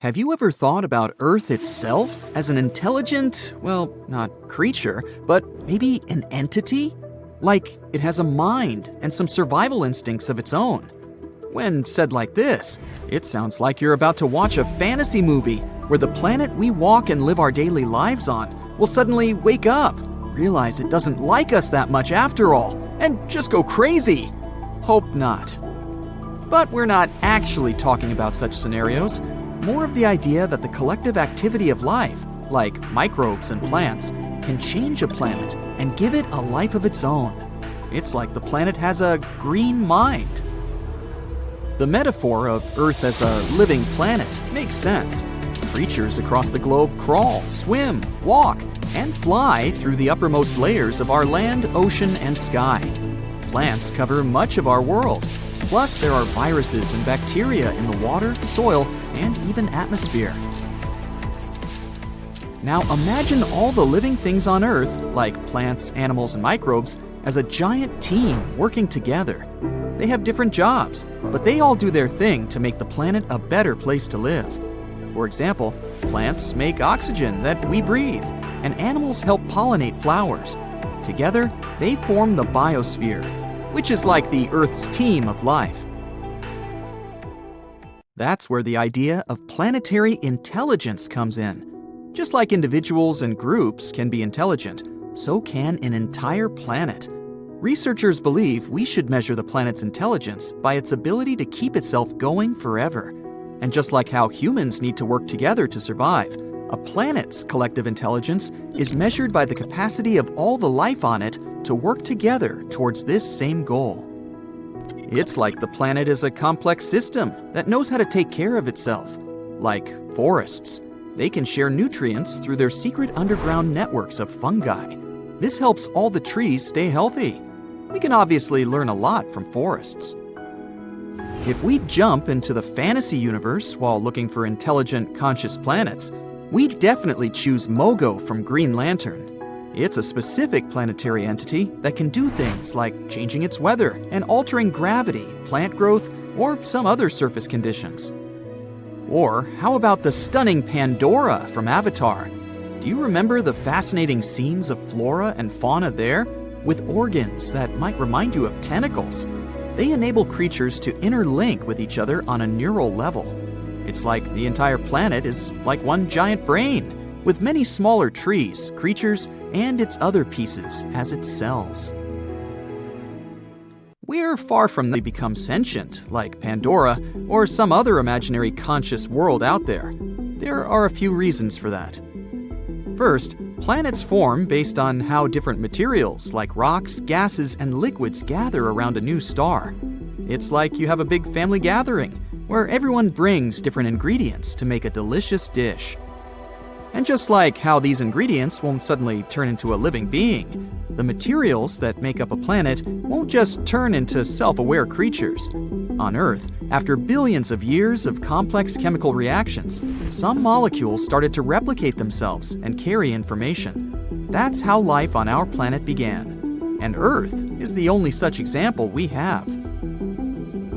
Have you ever thought about Earth itself as an intelligent, well, not creature, but maybe an entity? Like it has a mind and some survival instincts of its own. When said like this, it sounds like you're about to watch a fantasy movie where the planet we walk and live our daily lives on will suddenly wake up, realize it doesn't like us that much after all, and just go crazy. Hope not. But we're not actually talking about such scenarios. More of the idea that the collective activity of life, like microbes and plants, can change a planet and give it a life of its own. It's like the planet has a green mind. The metaphor of Earth as a living planet makes sense. Creatures across the globe crawl, swim, walk, and fly through the uppermost layers of our land, ocean, and sky. Plants cover much of our world. Plus, there are viruses and bacteria in the water, soil, and even atmosphere. Now imagine all the living things on Earth, like plants, animals, and microbes, as a giant team working together. They have different jobs, but they all do their thing to make the planet a better place to live. For example, plants make oxygen that we breathe, and animals help pollinate flowers. Together, they form the biosphere, which is like the Earth's team of life. That's where the idea of planetary intelligence comes in. Just like individuals and groups can be intelligent, so can an entire planet. Researchers believe we should measure the planet's intelligence by its ability to keep itself going forever. And just like how humans need to work together to survive, a planet's collective intelligence is measured by the capacity of all the life on it to work together towards this same goal. It's like the planet is a complex system that knows how to take care of itself. Like forests, they can share nutrients through their secret underground networks of fungi. This helps all the trees stay healthy. We can obviously learn a lot from forests. If we jump into the fantasy universe while looking for intelligent, conscious planets, we definitely choose Mogo from Green Lantern. It's a specific planetary entity that can do things like changing its weather and altering gravity, plant growth, or some other surface conditions. Or how about the stunning Pandora from Avatar? Do you remember the fascinating scenes of flora and fauna there? With organs that might remind you of tentacles. They enable creatures to interlink with each other on a neural level. It's like the entire planet is like one giant brain, with many smaller trees, creatures, and its other pieces as its cells. We're far from they become sentient, like Pandora or some other imaginary conscious world out there. There are a few reasons for that. First, planets form based on how different materials like rocks, gases, and liquids gather around a new star. It's like you have a big family gathering where everyone brings different ingredients to make a delicious dish. And just like how these ingredients won't suddenly turn into a living being, the materials that make up a planet won't just turn into self-aware creatures. On Earth, after billions of years of complex chemical reactions, some molecules started to replicate themselves and carry information. That's how life on our planet began. And Earth is the only such example we have.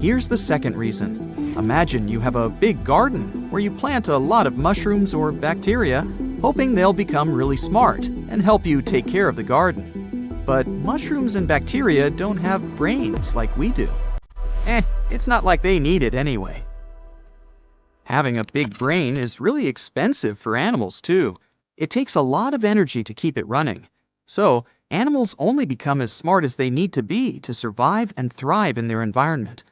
Here's the second reason. Imagine you have a big garden where you plant a lot of mushrooms or bacteria, hoping they'll become really smart and help you take care of the garden. But mushrooms and bacteria don't have brains like we do. It's not like they need it anyway. Having a big brain is really expensive for animals too. It takes a lot of energy to keep it running. So, animals only become as smart as they need to be to survive and thrive in their environment.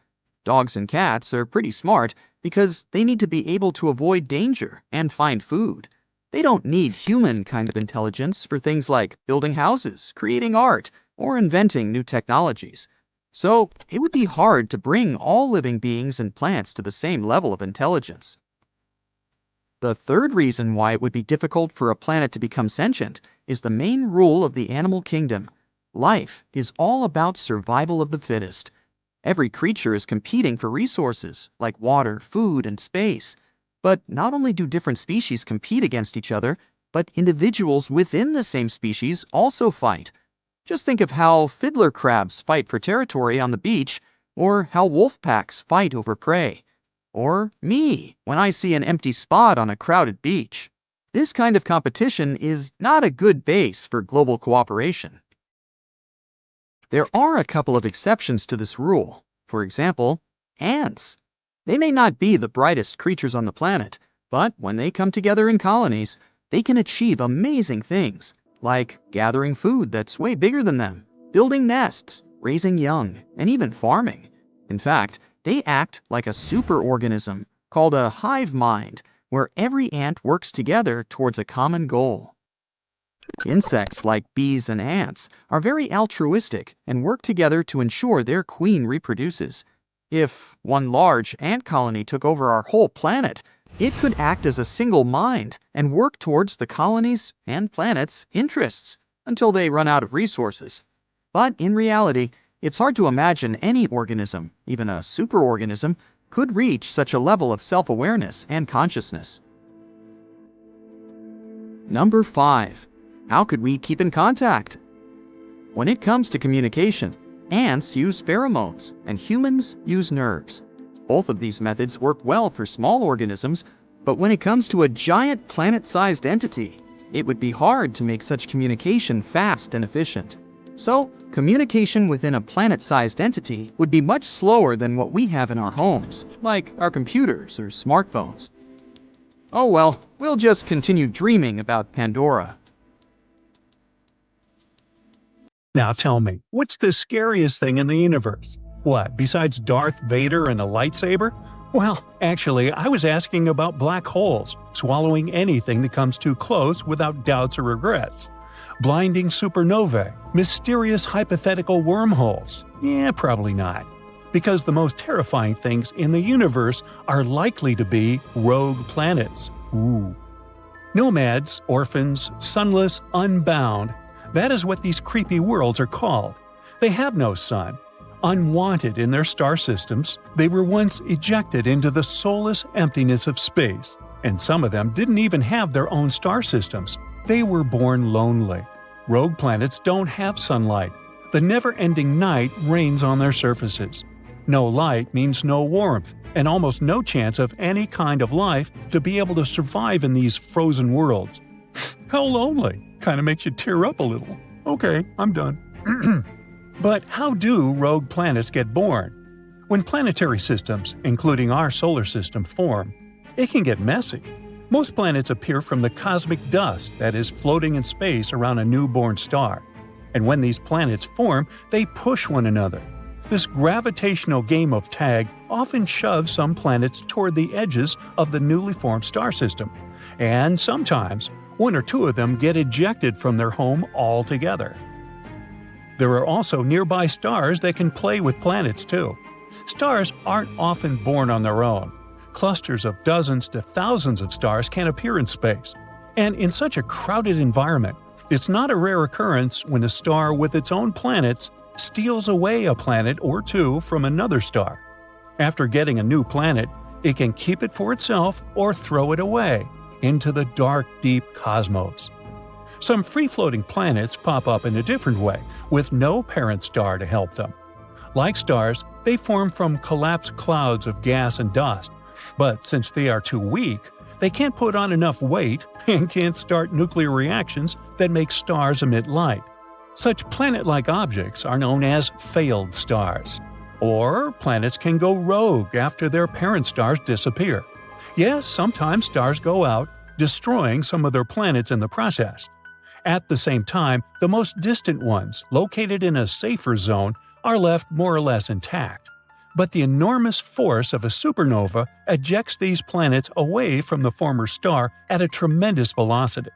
Dogs and cats are pretty smart because they need to be able to avoid danger and find food. They don't need human kind of intelligence for things like building houses, creating art, or inventing new technologies. So, it would be hard to bring all living beings and plants to the same level of intelligence. The third reason why it would be difficult for a planet to become sentient is the main rule of the animal kingdom. Life is all about survival of the fittest. Every creature is competing for resources like water, food, and space. But not only do different species compete against each other, but individuals within the same species also fight. Just think of how fiddler crabs fight for territory on the beach, or how wolf packs fight over prey. or me when I see an empty spot on a crowded beach. This kind of competition is not a good base for global cooperation. There are a couple of exceptions to this rule. For example, ants. They may not be the brightest creatures on the planet, but when they come together in colonies, they can achieve amazing things, like gathering food that's way bigger than them, building nests, raising young, and even farming. In fact, they act like a superorganism called a hive mind, where every ant works together towards a common goal. Insects like bees and ants are very altruistic and work together to ensure their queen reproduces. If one large ant colony took over our whole planet, it could act as a single mind and work towards the colony's and planet's interests until they run out of resources. But in reality, it's hard to imagine any organism, even a superorganism, could reach such a level of self-awareness and consciousness. Number 5. How could we keep in contact? When it comes to communication, ants use pheromones and humans use nerves. Both of these methods work well for small organisms, but when it comes to a giant planet-sized entity, it would be hard to make such communication fast and efficient. So, communication within a planet-sized entity would be much slower than what we have in our homes, like our computers or smartphones. Oh well, we'll just continue dreaming about Pandora. Now tell me, what's the scariest thing in the universe? What, besides Darth Vader and a lightsaber? Well, actually, I was asking about black holes, swallowing anything that comes too close without doubts or regrets. Blinding supernovae, mysterious hypothetical wormholes. Yeah, probably not. Because the most terrifying things in the universe are likely to be rogue planets. Ooh. Nomads, orphans, sunless, unbound. That is what these creepy worlds are called. They have no sun. Unwanted in their star systems, they were once ejected into the soulless emptiness of space. And some of them didn't even have their own star systems. They were born lonely. Rogue planets don't have sunlight. The never-ending night reigns on their surfaces. No light means no warmth, and almost no chance of any kind of life to be able to survive in these frozen worlds. How lonely. Kinda makes you tear up a little. Okay, I'm done. But how do rogue planets get born? When planetary systems, including our solar system, form, it can get messy. Most planets appear from the cosmic dust that is floating in space around a newborn star. And when these planets form, they push one another. This gravitational game of tag often shoves some planets toward the edges of the newly formed star system. And sometimes, one or two of them get ejected from their home altogether. There are also nearby stars that can play with planets too. Stars aren't often born on their own. Clusters of dozens to thousands of stars can appear in space. And in such a crowded environment, it's not a rare occurrence when a star with its own planets steals away a planet or two from another star. After getting a new planet, it can keep it for itself or throw it away into the dark, deep cosmos. Some free-floating planets pop up in a different way, with no parent star to help them. Like stars, they form from collapsed clouds of gas and dust, but since they are too weak, they can't put on enough weight and can't start nuclear reactions that make stars emit light. Such planet-like objects are known as failed stars. Or planets can go rogue after their parent stars disappear. Yes, sometimes stars go out, destroying some of their planets in the process. At the same time, the most distant ones, located in a safer zone, are left more or less intact. But the enormous force of a supernova ejects these planets away from the former star at a tremendous velocity.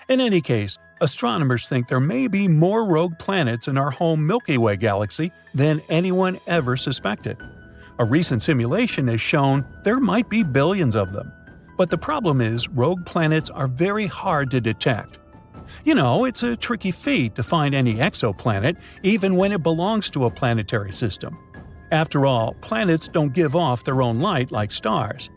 In any case, astronomers think there may be more rogue planets in our home Milky Way galaxy than anyone ever suspected. A recent simulation has shown there might be billions of them. But the problem is rogue planets are very hard to detect. You know, it's a tricky feat to find any exoplanet, even when it belongs to a planetary system. After all, planets don't give off their own light like stars.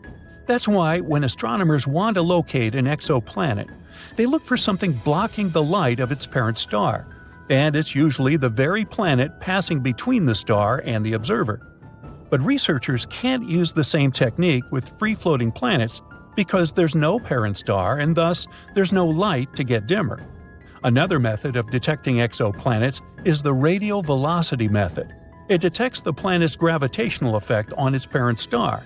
That's why when astronomers want to locate an exoplanet, they look for something blocking the light of its parent star, and it's usually the very planet passing between the star and the observer. But researchers can't use the same technique with free-floating planets because there's no parent star and thus there's no light to get dimmer. Another method of detecting exoplanets is the radial velocity method. It detects the planet's gravitational effect on its parent star.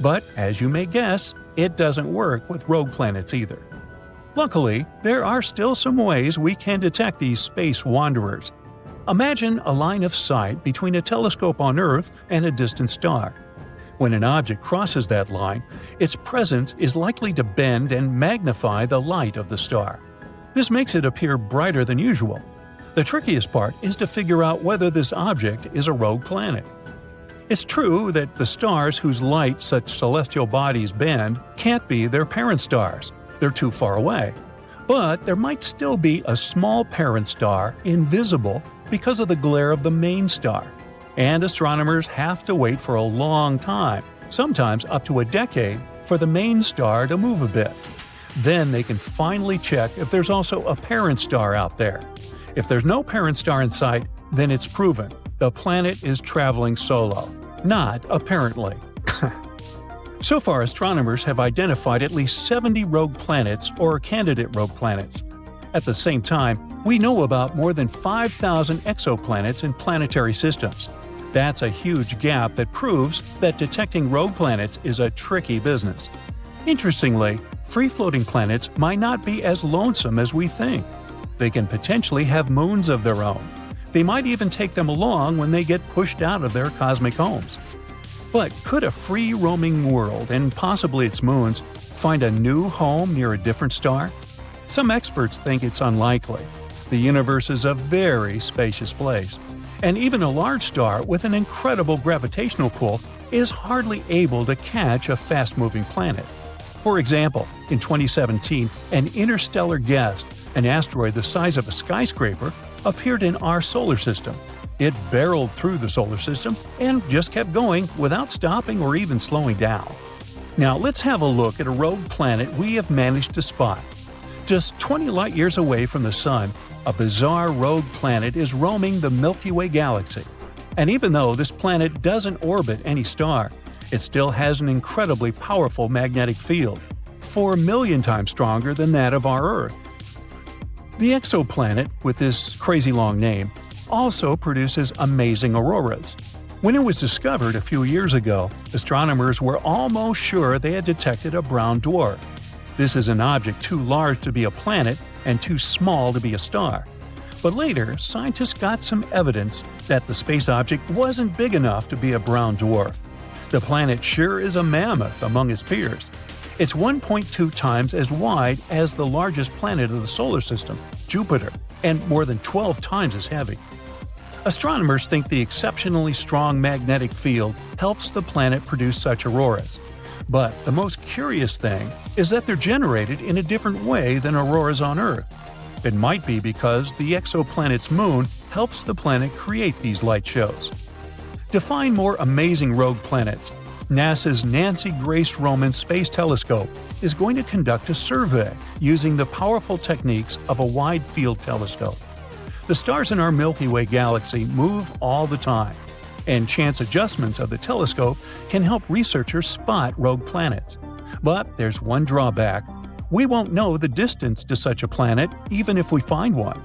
But, as you may guess, it doesn't work with rogue planets either. Luckily, there are still some ways we can detect these space wanderers. Imagine a line of sight between a telescope on Earth and a distant star. When an object crosses that line, its presence is likely to bend and magnify the light of the star. This makes it appear brighter than usual. The trickiest part is to figure out whether this object is a rogue planet. It's true that the stars whose light such celestial bodies bend can't be their parent stars. They're too far away. But there might still be a small parent star invisible because of the glare of the main star. And astronomers have to wait for a long time, sometimes up to a decade, for the main star to move a bit. Then they can finally check if there's also a parent star out there. If there's no parent star in sight, then it's proven. The planet is traveling solo. Not apparently. So far, astronomers have identified at least 70 rogue planets or candidate rogue planets. At the same time, we know about more than 5,000 exoplanets in planetary systems. That's a huge gap that proves that detecting rogue planets is a tricky business. Interestingly, free-floating planets might not be as lonesome as we think. They can potentially have moons of their own. They might even take them along when they get pushed out of their cosmic homes. But could a free-roaming world, and possibly its moons, find a new home near a different star? Some experts think it's unlikely. The universe is a very spacious place, and even a large star with an incredible gravitational pull is hardly able to catch a fast-moving planet. For example, in 2017, an interstellar guest, an asteroid the size of a skyscraper, appeared in our solar system. It barreled through the solar system and just kept going without stopping or even slowing down. Now let's have a look at a rogue planet we have managed to spot. Just 20 light-years away from the Sun, a bizarre rogue planet is roaming the Milky Way galaxy. And even though this planet doesn't orbit any star, it still has an incredibly powerful magnetic field, 4 million times stronger than that of our Earth. The exoplanet, with this crazy long name, also produces amazing auroras. When it was discovered a few years ago, astronomers were almost sure they had detected a brown dwarf. This is an object too large to be a planet and too small to be a star. But later, scientists got some evidence that the space object wasn't big enough to be a brown dwarf. The planet sure is a mammoth among its peers. It's 1.2 times as wide as the largest planet of the solar system, Jupiter, and more than 12 times as heavy. Astronomers think the exceptionally strong magnetic field helps the planet produce such auroras. But the most curious thing is that they're generated in a different way than auroras on Earth. It might be because the exoplanet's moon helps the planet create these light shows. To find more amazing rogue planets, NASA's Nancy Grace Roman Space Telescope is going to conduct a survey using the powerful techniques of a wide-field telescope. The stars in our Milky Way galaxy move all the time, and chance adjustments of the telescope can help researchers spot rogue planets. But there's one drawback. We won't know the distance to such a planet even if we find one.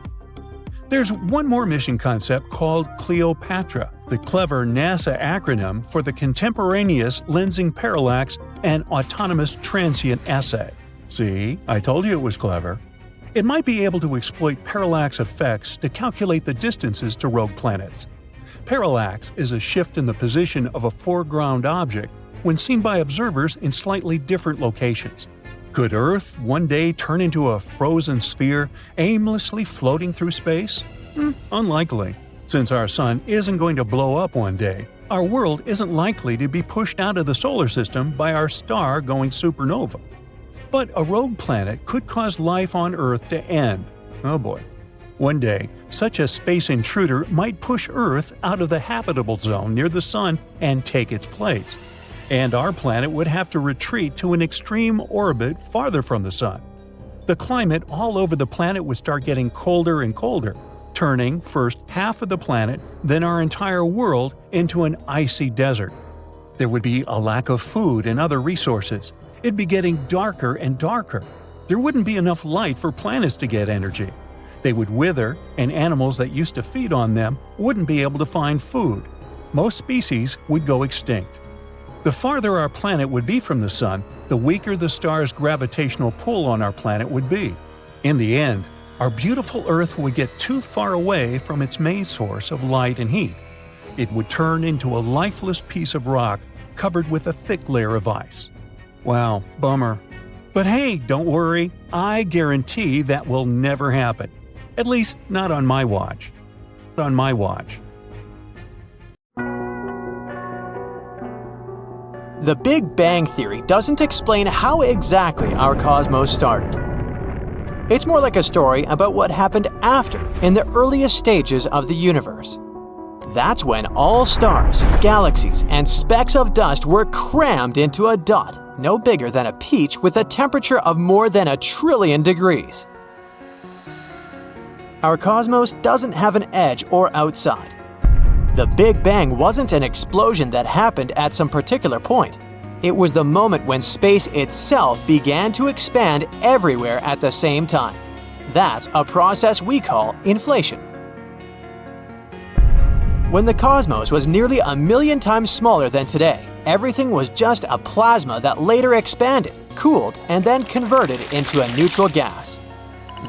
There's one more mission concept called Cleopatra, the clever NASA acronym for the Contemporaneous Lensing Parallax and Autonomous Transient Assay. See, I told you it was clever. It might be able to exploit parallax effects to calculate the distances to rogue planets. Parallax is a shift in the position of a foreground object when seen by observers in slightly different locations. Could Earth one day turn into a frozen sphere aimlessly floating through space? Unlikely. Since our Sun isn't going to blow up one day, our world isn't likely to be pushed out of the solar system by our star going supernova. But a rogue planet could cause life on Earth to end. Oh boy. One day, such a space intruder might push Earth out of the habitable zone near the Sun and take its place. And our planet would have to retreat to an extreme orbit farther from the Sun. The climate all over the planet would start getting colder and colder, turning first half of the planet, then our entire world, into an icy desert. There would be a lack of food and other resources. It'd be getting darker and darker. There wouldn't be enough light for planets to get energy. They would wither, and animals that used to feed on them wouldn't be able to find food. Most species would go extinct. The farther our planet would be from the Sun, the weaker the star's gravitational pull on our planet would be. In the end, our beautiful Earth would get too far away from its main source of light and heat. It would turn into a lifeless piece of rock covered with a thick layer of ice. Wow, bummer. But hey, don't worry, I guarantee that will never happen. At least, not on my watch. On my watch. The Big Bang Theory doesn't explain how exactly our cosmos started. It's more like a story about what happened after, in the earliest stages of the universe. That's when all stars, galaxies, and specks of dust were crammed into a dot, no bigger than a peach with a temperature of more than 1 trillion degrees. Our cosmos doesn't have an edge or outside. The Big Bang wasn't an explosion that happened at some particular point. It was the moment when space itself began to expand everywhere at the same time. That's a process we call inflation. When the cosmos was nearly 1 million times smaller than today, everything was just a plasma that later expanded, cooled, and then converted into a neutral gas.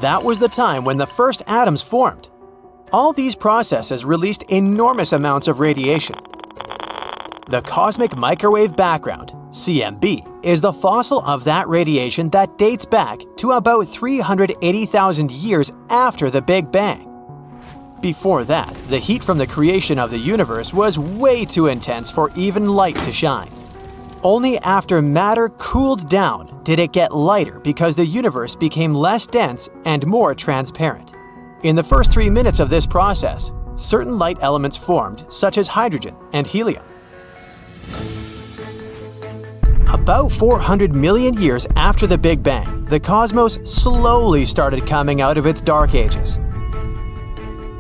That was the time when the first atoms formed. All these processes released enormous amounts of radiation. The cosmic microwave background, CMB, is the fossil of that radiation that dates back to about 380,000 years after the Big Bang. Before that, the heat from the creation of the universe was way too intense for even light to shine. Only after matter cooled down did it get lighter because the universe became less dense and more transparent. In the first 3 minutes of this process, certain light elements formed, such as hydrogen and helium. About 400 million years after the Big Bang, the cosmos slowly started coming out of its dark ages.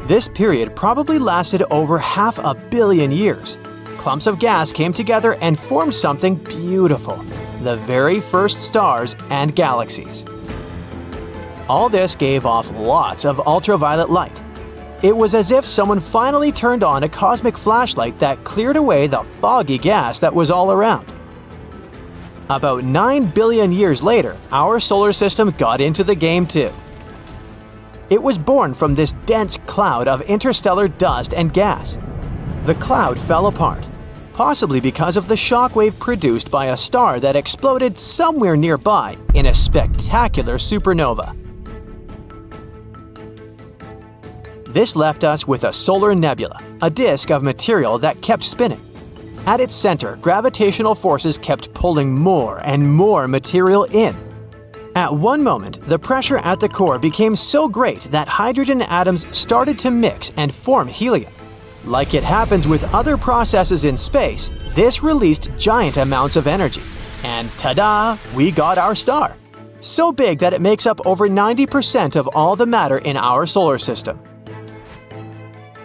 This period probably lasted over 500 million years. Clumps of gas came together and formed something beautiful, the very first stars and galaxies. All this gave off lots of ultraviolet light. It was as if someone finally turned on a cosmic flashlight that cleared away the foggy gas that was all around. About 9 billion years later, our solar system got into the game too. It was born from this dense cloud of interstellar dust and gas. The cloud fell apart, possibly because of the shockwave produced by a star that exploded somewhere nearby in a spectacular supernova. This left us with a solar nebula, a disk of material that kept spinning. At its center, gravitational forces kept pulling more and more material in. At one moment, the pressure at the core became so great that hydrogen atoms started to mix and form helium. Like it happens with other processes in space, this released giant amounts of energy. And ta-da, we got our star. So big that it makes up over 90% of all the matter in our solar system.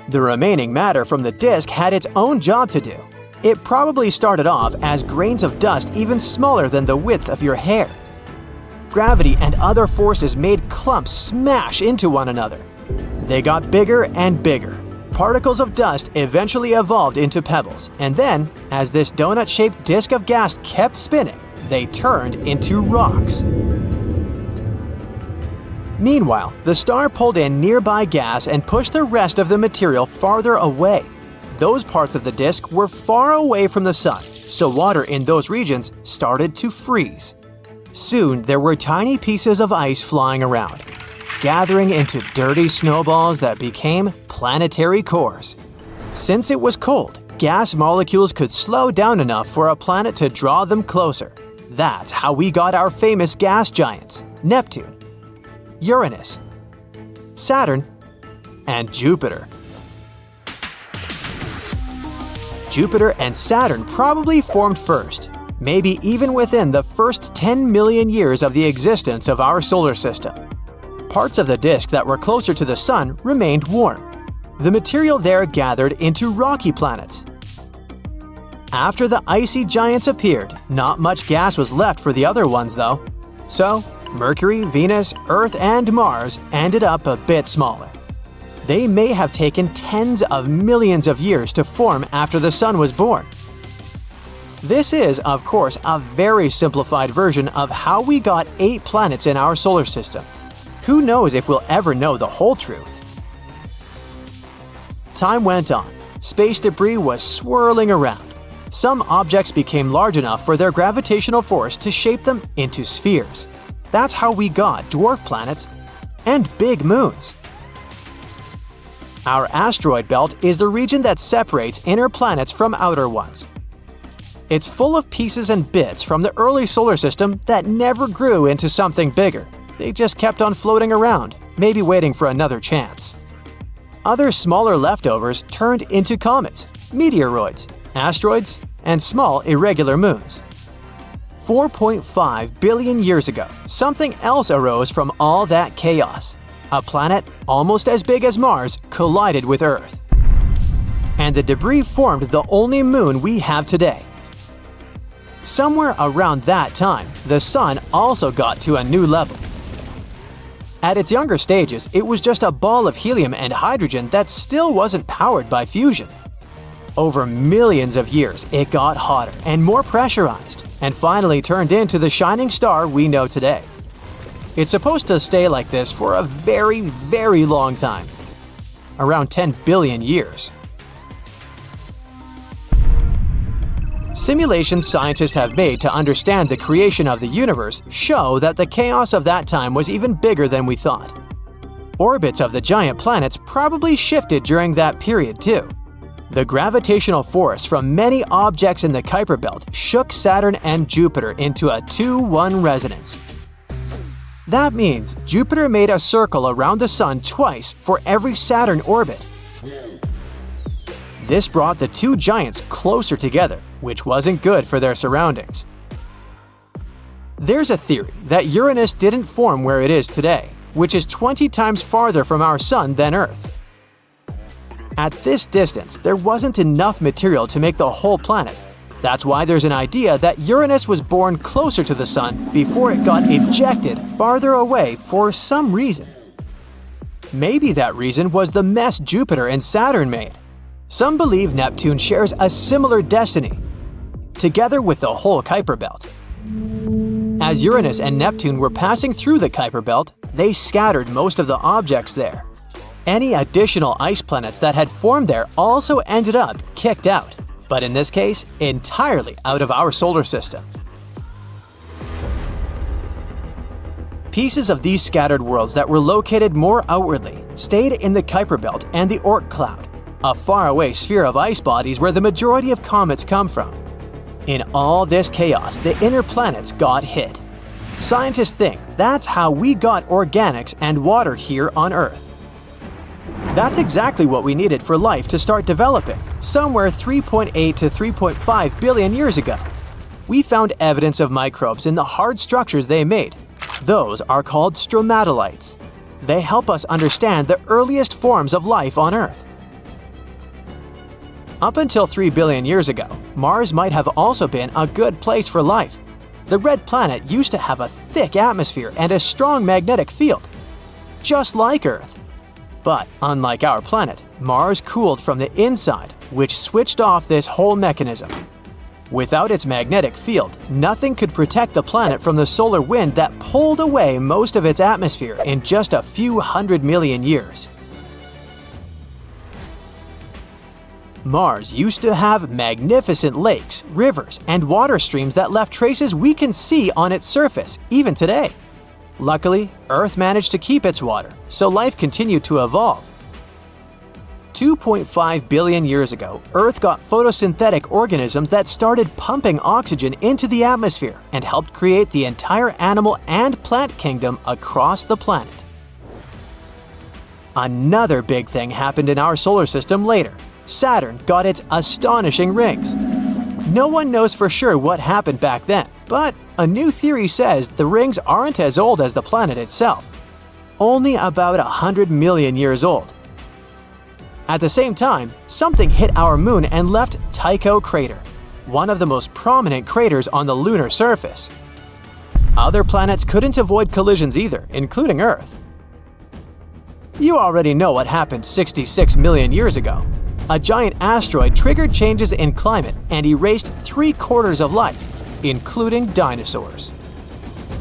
The remaining matter from the disk had its own job to do. It probably started off as grains of dust even smaller than the width of your hair. Gravity and other forces made clumps smash into one another. They got bigger and bigger. Particles of dust eventually evolved into pebbles, and then, as this donut-shaped disk of gas kept spinning, they turned into rocks. Meanwhile, the star pulled in nearby gas and pushed the rest of the material farther away. Those parts of the disk were far away from the sun, so water in those regions started to freeze. Soon, there were tiny pieces of ice flying around, gathering into dirty snowballs that became planetary cores. Since it was cold, gas molecules could slow down enough for a planet to draw them closer. That's how we got our famous gas giants, Neptune, Uranus, Saturn, and Jupiter. Jupiter and Saturn probably formed first, maybe even within the first 10 million years of the existence of our solar system. Parts of the disk that were closer to the sun remained warm. The material there gathered into rocky planets. After the icy giants appeared, not much gas was left for the other ones though. So, Mercury, Venus, Earth, and Mars ended up a bit smaller. They may have taken tens of millions of years to form after the Sun was born. This is, of course, a very simplified version of how we got 8 planets in our solar system. Who knows if we'll ever know the whole truth? Time went on. Space debris was swirling around. Some objects became large enough for their gravitational force to shape them into spheres. That's how we got dwarf planets and big moons. Our asteroid belt is the region that separates inner planets from outer ones. It's full of pieces and bits from the early solar system that never grew into something bigger. They just kept on floating around, maybe waiting for another chance. Other smaller leftovers turned into comets, meteoroids, asteroids, and small irregular moons. 4.5 billion years ago, something else arose from all that chaos. A planet almost as big as Mars collided with Earth. And the debris formed the only moon we have today. Somewhere around that time, the Sun also got to a new level. At its younger stages, it was just a ball of helium and hydrogen that still wasn't powered by fusion. Over millions of years, it got hotter and more pressurized, and finally turned into the shining star we know today. It's supposed to stay like this for a very, very long time. Around 10 billion years. Simulations scientists have made to understand the creation of the universe show that the chaos of that time was even bigger than we thought. Orbits of the giant planets probably shifted during that period too. The gravitational force from many objects in the Kuiper Belt shook Saturn and Jupiter into a 2-1 resonance. That means Jupiter made a circle around the Sun twice for every Saturn orbit. This brought the two giants closer together, which wasn't good for their surroundings. There's a theory that Uranus didn't form where it is today, which is 20 times farther from our Sun than Earth. At this distance, there wasn't enough material to make the whole planet. That's why there's an idea that Uranus was born closer to the Sun before it got ejected farther away for some reason. Maybe that reason was the mess Jupiter and Saturn made. Some believe Neptune shares a similar destiny, together with the whole Kuiper Belt. As Uranus and Neptune were passing through the Kuiper Belt, they scattered most of the objects there. Any additional ice planets that had formed there also ended up kicked out, but in this case, entirely out of our solar system. Pieces of these scattered worlds that were located more outwardly stayed in the Kuiper Belt and the Oort cloud, a faraway sphere of ice bodies where the majority of comets come from. In all this chaos, the inner planets got hit. Scientists think that's how we got organics and water here on Earth. That's exactly what we needed for life to start developing, somewhere 3.8 to 3.5 billion years ago. We found evidence of microbes in the hard structures they made. Those are called stromatolites. They help us understand the earliest forms of life on Earth. Up until 3 billion years ago, Mars might have also been a good place for life. The red planet used to have a thick atmosphere and a strong magnetic field, just like Earth. But unlike our planet, Mars cooled from the inside, which switched off this whole mechanism. Without its magnetic field, nothing could protect the planet from the solar wind that pulled away most of its atmosphere in just a few 100 million years. Mars used to have magnificent lakes, rivers, and water streams that left traces we can see on its surface, even today. Luckily, Earth managed to keep its water, so life continued to evolve. 2.5 billion years ago, Earth got photosynthetic organisms that started pumping oxygen into the atmosphere and helped create the entire animal and plant kingdom across the planet. Another big thing happened in our solar system later. Saturn got its astonishing rings. No one knows for sure what happened back then, but a new theory says the rings aren't as old as the planet itself, only about 100 million years old. At the same time, something hit our moon and left Tycho crater. one of the most prominent craters on the lunar surface. Other planets couldn't avoid collisions either, including Earth. You already know what happened 66 million years ago. A giant asteroid triggered changes in climate and erased 3/4 of life, including dinosaurs.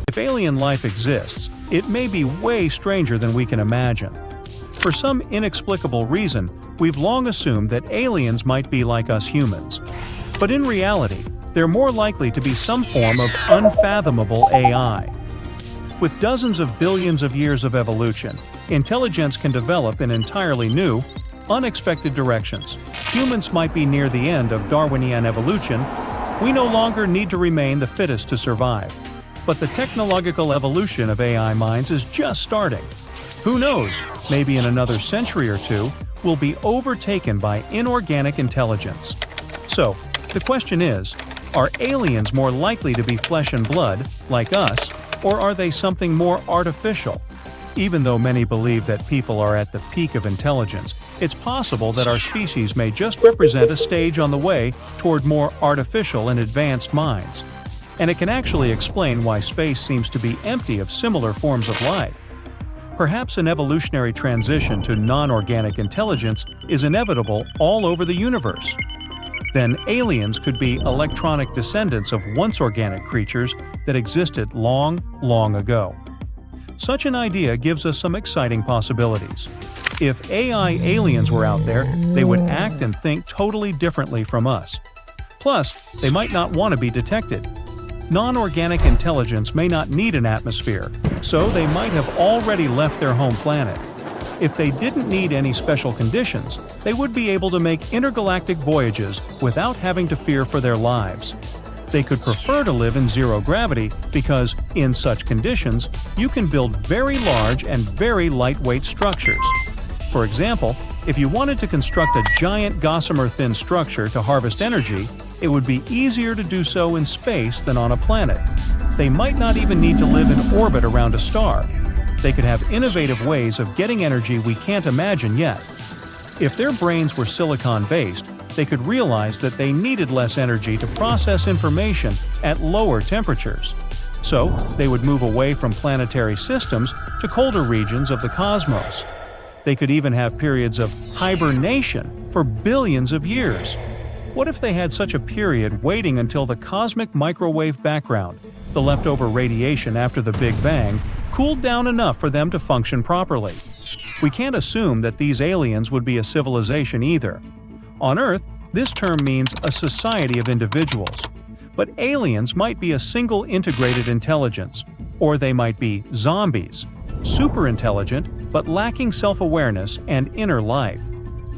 If alien life exists, it may be way stranger than we can imagine. For some inexplicable reason, we've long assumed that aliens might be like us humans. But in reality, they're more likely to be some form of unfathomable AI. With dozens of billions of years of evolution, intelligence can develop in entirely new, unexpected directions. Humans might be near the end of Darwinian evolution. We no longer need to remain the fittest to survive. But the technological evolution of AI minds is just starting. Who knows, maybe in another century or two, we'll be overtaken by inorganic intelligence. So, the question is, are aliens more likely to be flesh and blood, like us, or are they something more artificial? Even though many believe that people are at the peak of intelligence, it's possible that our species may just represent a stage on the way toward more artificial and advanced minds. And it can actually explain why space seems to be empty of similar forms of life. Perhaps an evolutionary transition to non-organic intelligence is inevitable all over the universe. Then aliens could be electronic descendants of once organic creatures that existed long, long ago. Such an idea gives us some exciting possibilities. If AI aliens were out there, they would act and think totally differently from us. Plus, they might not want to be detected. Non-organic intelligence may not need an atmosphere, so they might have already left their home planet. If they didn't need any special conditions, they would be able to make intergalactic voyages without having to fear for their lives. They could prefer to live in zero gravity because, in such conditions, you can build very large and very lightweight structures. For example, if you wanted to construct a giant gossamer-thin structure to harvest energy, it would be easier to do so in space than on a planet. They might not even need to live in orbit around a star. They could have innovative ways of getting energy we can't imagine yet. If their brains were silicon-based, they could realize that they needed less energy to process information at lower temperatures. So, they would move away from planetary systems to colder regions of the cosmos. They could even have periods of hibernation for billions of years. What if they had such a period waiting until the cosmic microwave background, the leftover radiation after the Big Bang, cooled down enough for them to function properly? We can't assume that these aliens would be a civilization either. On Earth, this term means a society of individuals. But aliens might be a single integrated intelligence, or they might be zombies, super intelligent but lacking self-awareness and inner life.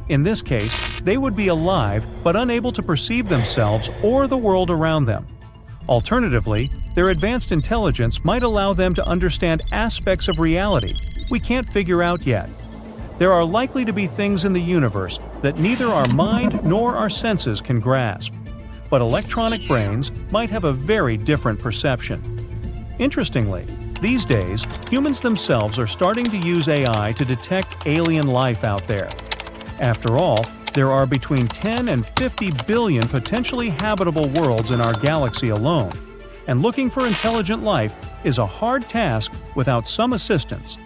In this case, they would be alive but unable to perceive themselves or the world around them. Alternatively, their advanced intelligence might allow them to understand aspects of reality we can't figure out yet. There are likely to be things in the universe that neither our mind nor our senses can grasp. But electronic brains might have a very different perception. Interestingly, these days, humans themselves are starting to use AI to detect alien life out there. After all, there are between 10 and 50 billion potentially habitable worlds in our galaxy alone, and looking for intelligent life is a hard task without some assistance.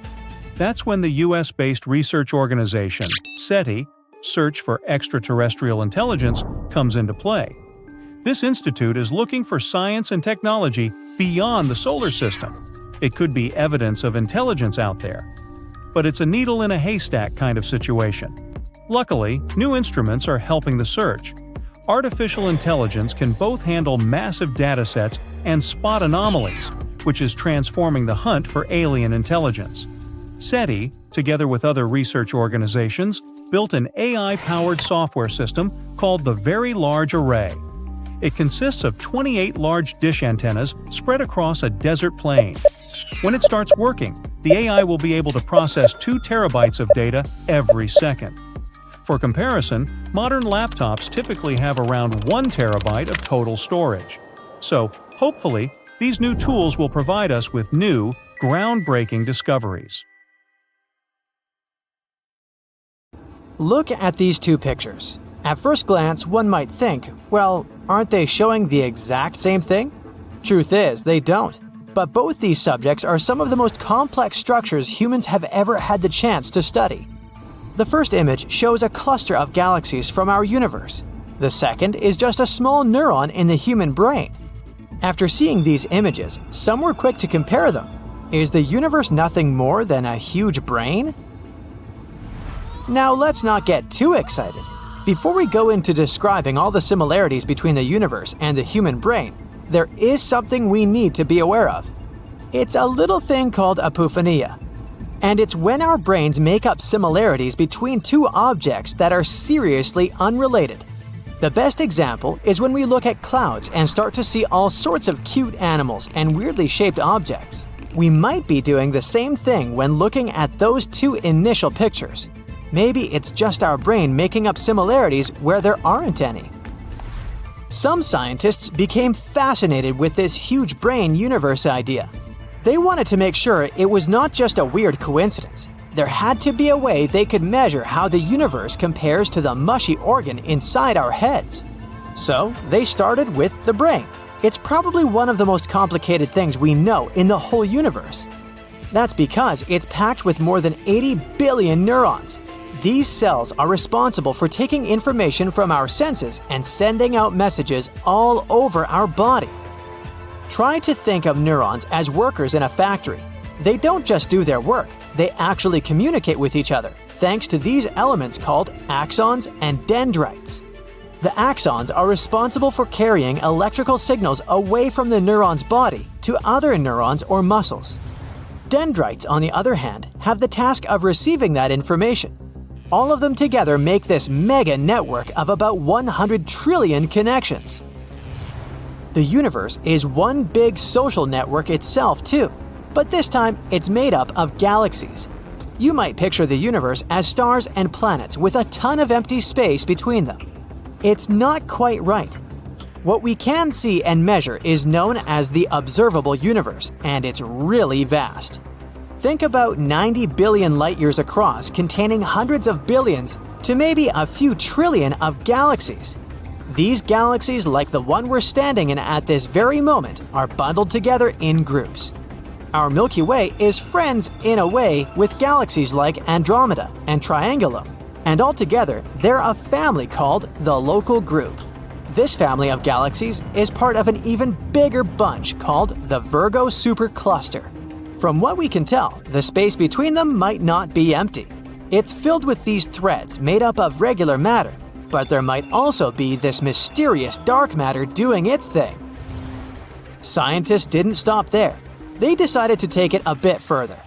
That's when the US-based research organization, SETI, Search for Extraterrestrial Intelligence, comes into play. This institute is looking for science and technology beyond the solar system. It could be evidence of intelligence out there. But it's a needle in a haystack kind of situation. Luckily, new instruments are helping the search. Artificial intelligence can both handle massive datasets and spot anomalies, which is transforming the hunt for alien intelligence. SETI, together with other research organizations, built an AI-powered software system called the Very Large Array. It consists of 28 large dish antennas spread across a desert plain. When it starts working, the AI will be able to process 2 terabytes of data every second. For comparison, modern laptops typically have around 1 terabyte of total storage. So, hopefully, these new tools will provide us with new, groundbreaking discoveries. Look at these two pictures. At first glance, one might think, well, aren't they showing the exact same thing? Truth is, they don't. But both these subjects are some of the most complex structures humans have ever had the chance to study. The first image shows a cluster of galaxies from our universe. The second is just a small neuron in the human brain. After seeing these images, some were quick to compare them. Is the universe nothing more than a huge brain? Now let's not get too excited. Before we go into describing all the similarities between the universe and the human brain, there is something we need to be aware of. It's a little thing called apophenia. And it's when our brains make up similarities between two objects that are seriously unrelated. The best example is when we look at clouds and start to see all sorts of cute animals and weirdly shaped objects. We might be doing the same thing when looking at those two initial pictures. Maybe it's just our brain making up similarities where there aren't any. Some scientists became fascinated with this huge brain universe idea. They wanted to make sure it was not just a weird coincidence. There had to be a way they could measure how the universe compares to the mushy organ inside our heads. So they started with the brain. It's probably one of the most complicated things we know in the whole universe. That's because it's packed with more than 80 billion neurons. These cells are responsible for taking information from our senses and sending out messages all over our body. Try to think of neurons as workers in a factory. They don't just do their work, they actually communicate with each other, thanks to these elements called axons and dendrites. The axons are responsible for carrying electrical signals away from the neuron's body to other neurons or muscles. Dendrites, on the other hand, have the task of receiving that information. All of them together make this mega network of about 100 trillion connections. The universe is one big social network itself too, but this time it's made up of galaxies. You might picture the universe as stars and planets with a ton of empty space between them. It's not quite right. What we can see and measure is known as the observable universe, and it's really vast. Think about 90 billion light-years across, containing hundreds of billions to maybe a few trillion of galaxies. These galaxies, like the one we're standing in at this very moment, are bundled together in groups. Our Milky Way is friends, in a way, with galaxies like Andromeda and Triangulum, and altogether, they're a family called the Local Group. This family of galaxies is part of an even bigger bunch called the Virgo Supercluster. From what we can tell, the space between them might not be empty. It's filled with these threads made up of regular matter, but there might also be this mysterious dark matter doing its thing. Scientists didn't stop there. They decided to take it a bit further.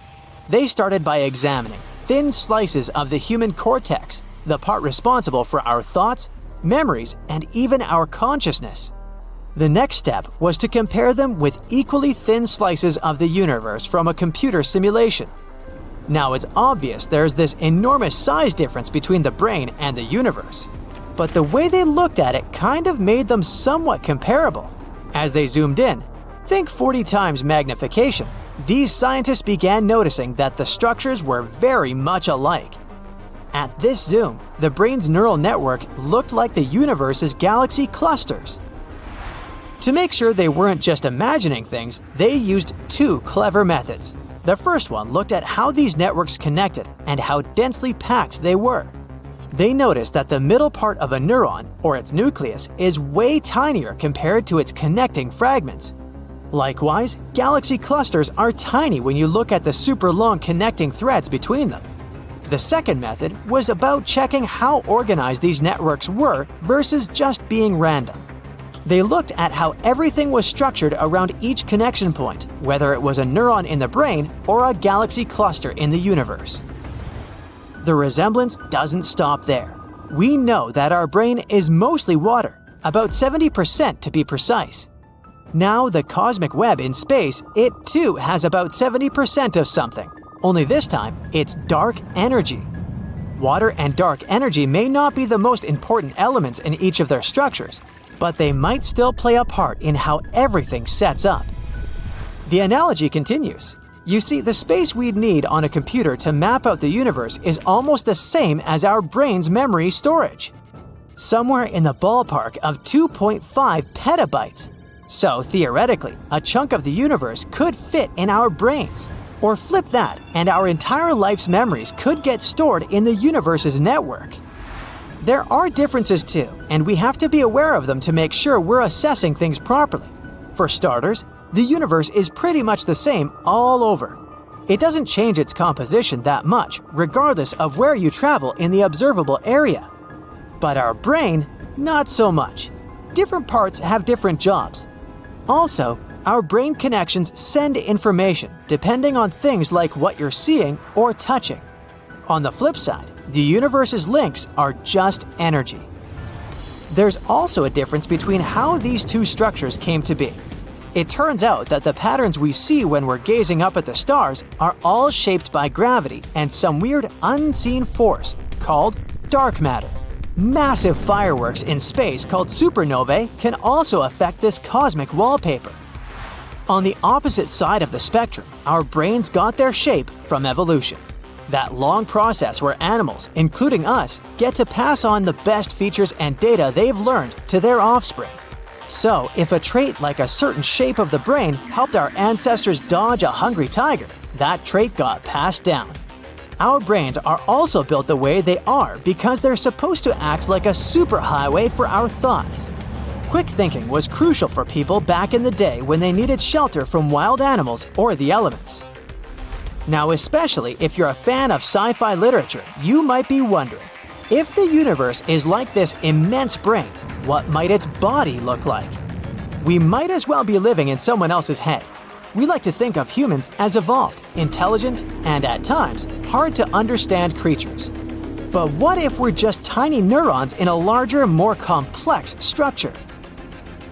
They started by examining thin slices of the human cortex, the part responsible for our thoughts, memories, and even our consciousness. The next step was to compare them with equally thin slices of the universe from a computer simulation. Now it's obvious there's this enormous size difference between the brain and the universe. But the way they looked at it kind of made them somewhat comparable. As they zoomed in, think 40 times magnification, these scientists began noticing that the structures were very much alike. At this zoom, the brain's neural network looked like the universe's galaxy clusters. To make sure they weren't just imagining things, they used two clever methods. The first one looked at how these networks connected and how densely packed they were. They noticed that the middle part of a neuron, or its nucleus, is way tinier compared to its connecting fragments. Likewise, galaxy clusters are tiny when you look at the super long connecting threads between them. The second method was about checking how organized these networks were versus just being random. They looked at how everything was structured around each connection point, whether it was a neuron in the brain or a galaxy cluster in the universe. The resemblance doesn't stop there. We know that our brain is mostly water, about 70% to be precise. Now the cosmic web in space, it too has about 70% of something, only this time it's dark energy. Water and dark energy may not be the most important elements in each of their structures, but they might still play a part in how everything sets up. The analogy continues. You see, the space we'd need on a computer to map out the universe is almost the same as our brain's memory storage. somewhere in the ballpark of 2.5 petabytes. So theoretically, a chunk of the universe could fit in our brains. Or flip that, and our entire life's memories could get stored in the universe's network. There are differences too, and we have to be aware of them to make sure we're assessing things properly. For starters, the universe is pretty much the same all over. It doesn't change its composition that much, regardless of where you travel in the observable area. But our brain, not so much. Different parts have different jobs. Also, our brain connections send information depending on things like what you're seeing or touching. On the flip side, the universe's links are just energy. There's also a difference between how these two structures came to be. It turns out that the patterns we see when we're gazing up at the stars are all shaped by gravity and some weird unseen force called dark matter. Massive fireworks in space called supernovae can also affect this cosmic wallpaper. On the opposite side of the spectrum, our brains got their shape from evolution. That long process where animals, including us, get to pass on the best features and data they've learned to their offspring. So, if a trait like a certain shape of the brain helped our ancestors dodge a hungry tiger, that trait got passed down. Our brains are also built the way they are because they're supposed to act like a superhighway for our thoughts. Quick thinking was crucial for people back in the day when they needed shelter from wild animals or the elements. Now, especially if you're a fan of sci-fi literature, you might be wondering, if the universe is like this immense brain, what might its body look like? We might as well be living in someone else's head. We like to think of humans as evolved, intelligent, and at times, hard to understand creatures. But what if we're just tiny neurons in a larger, more complex structure?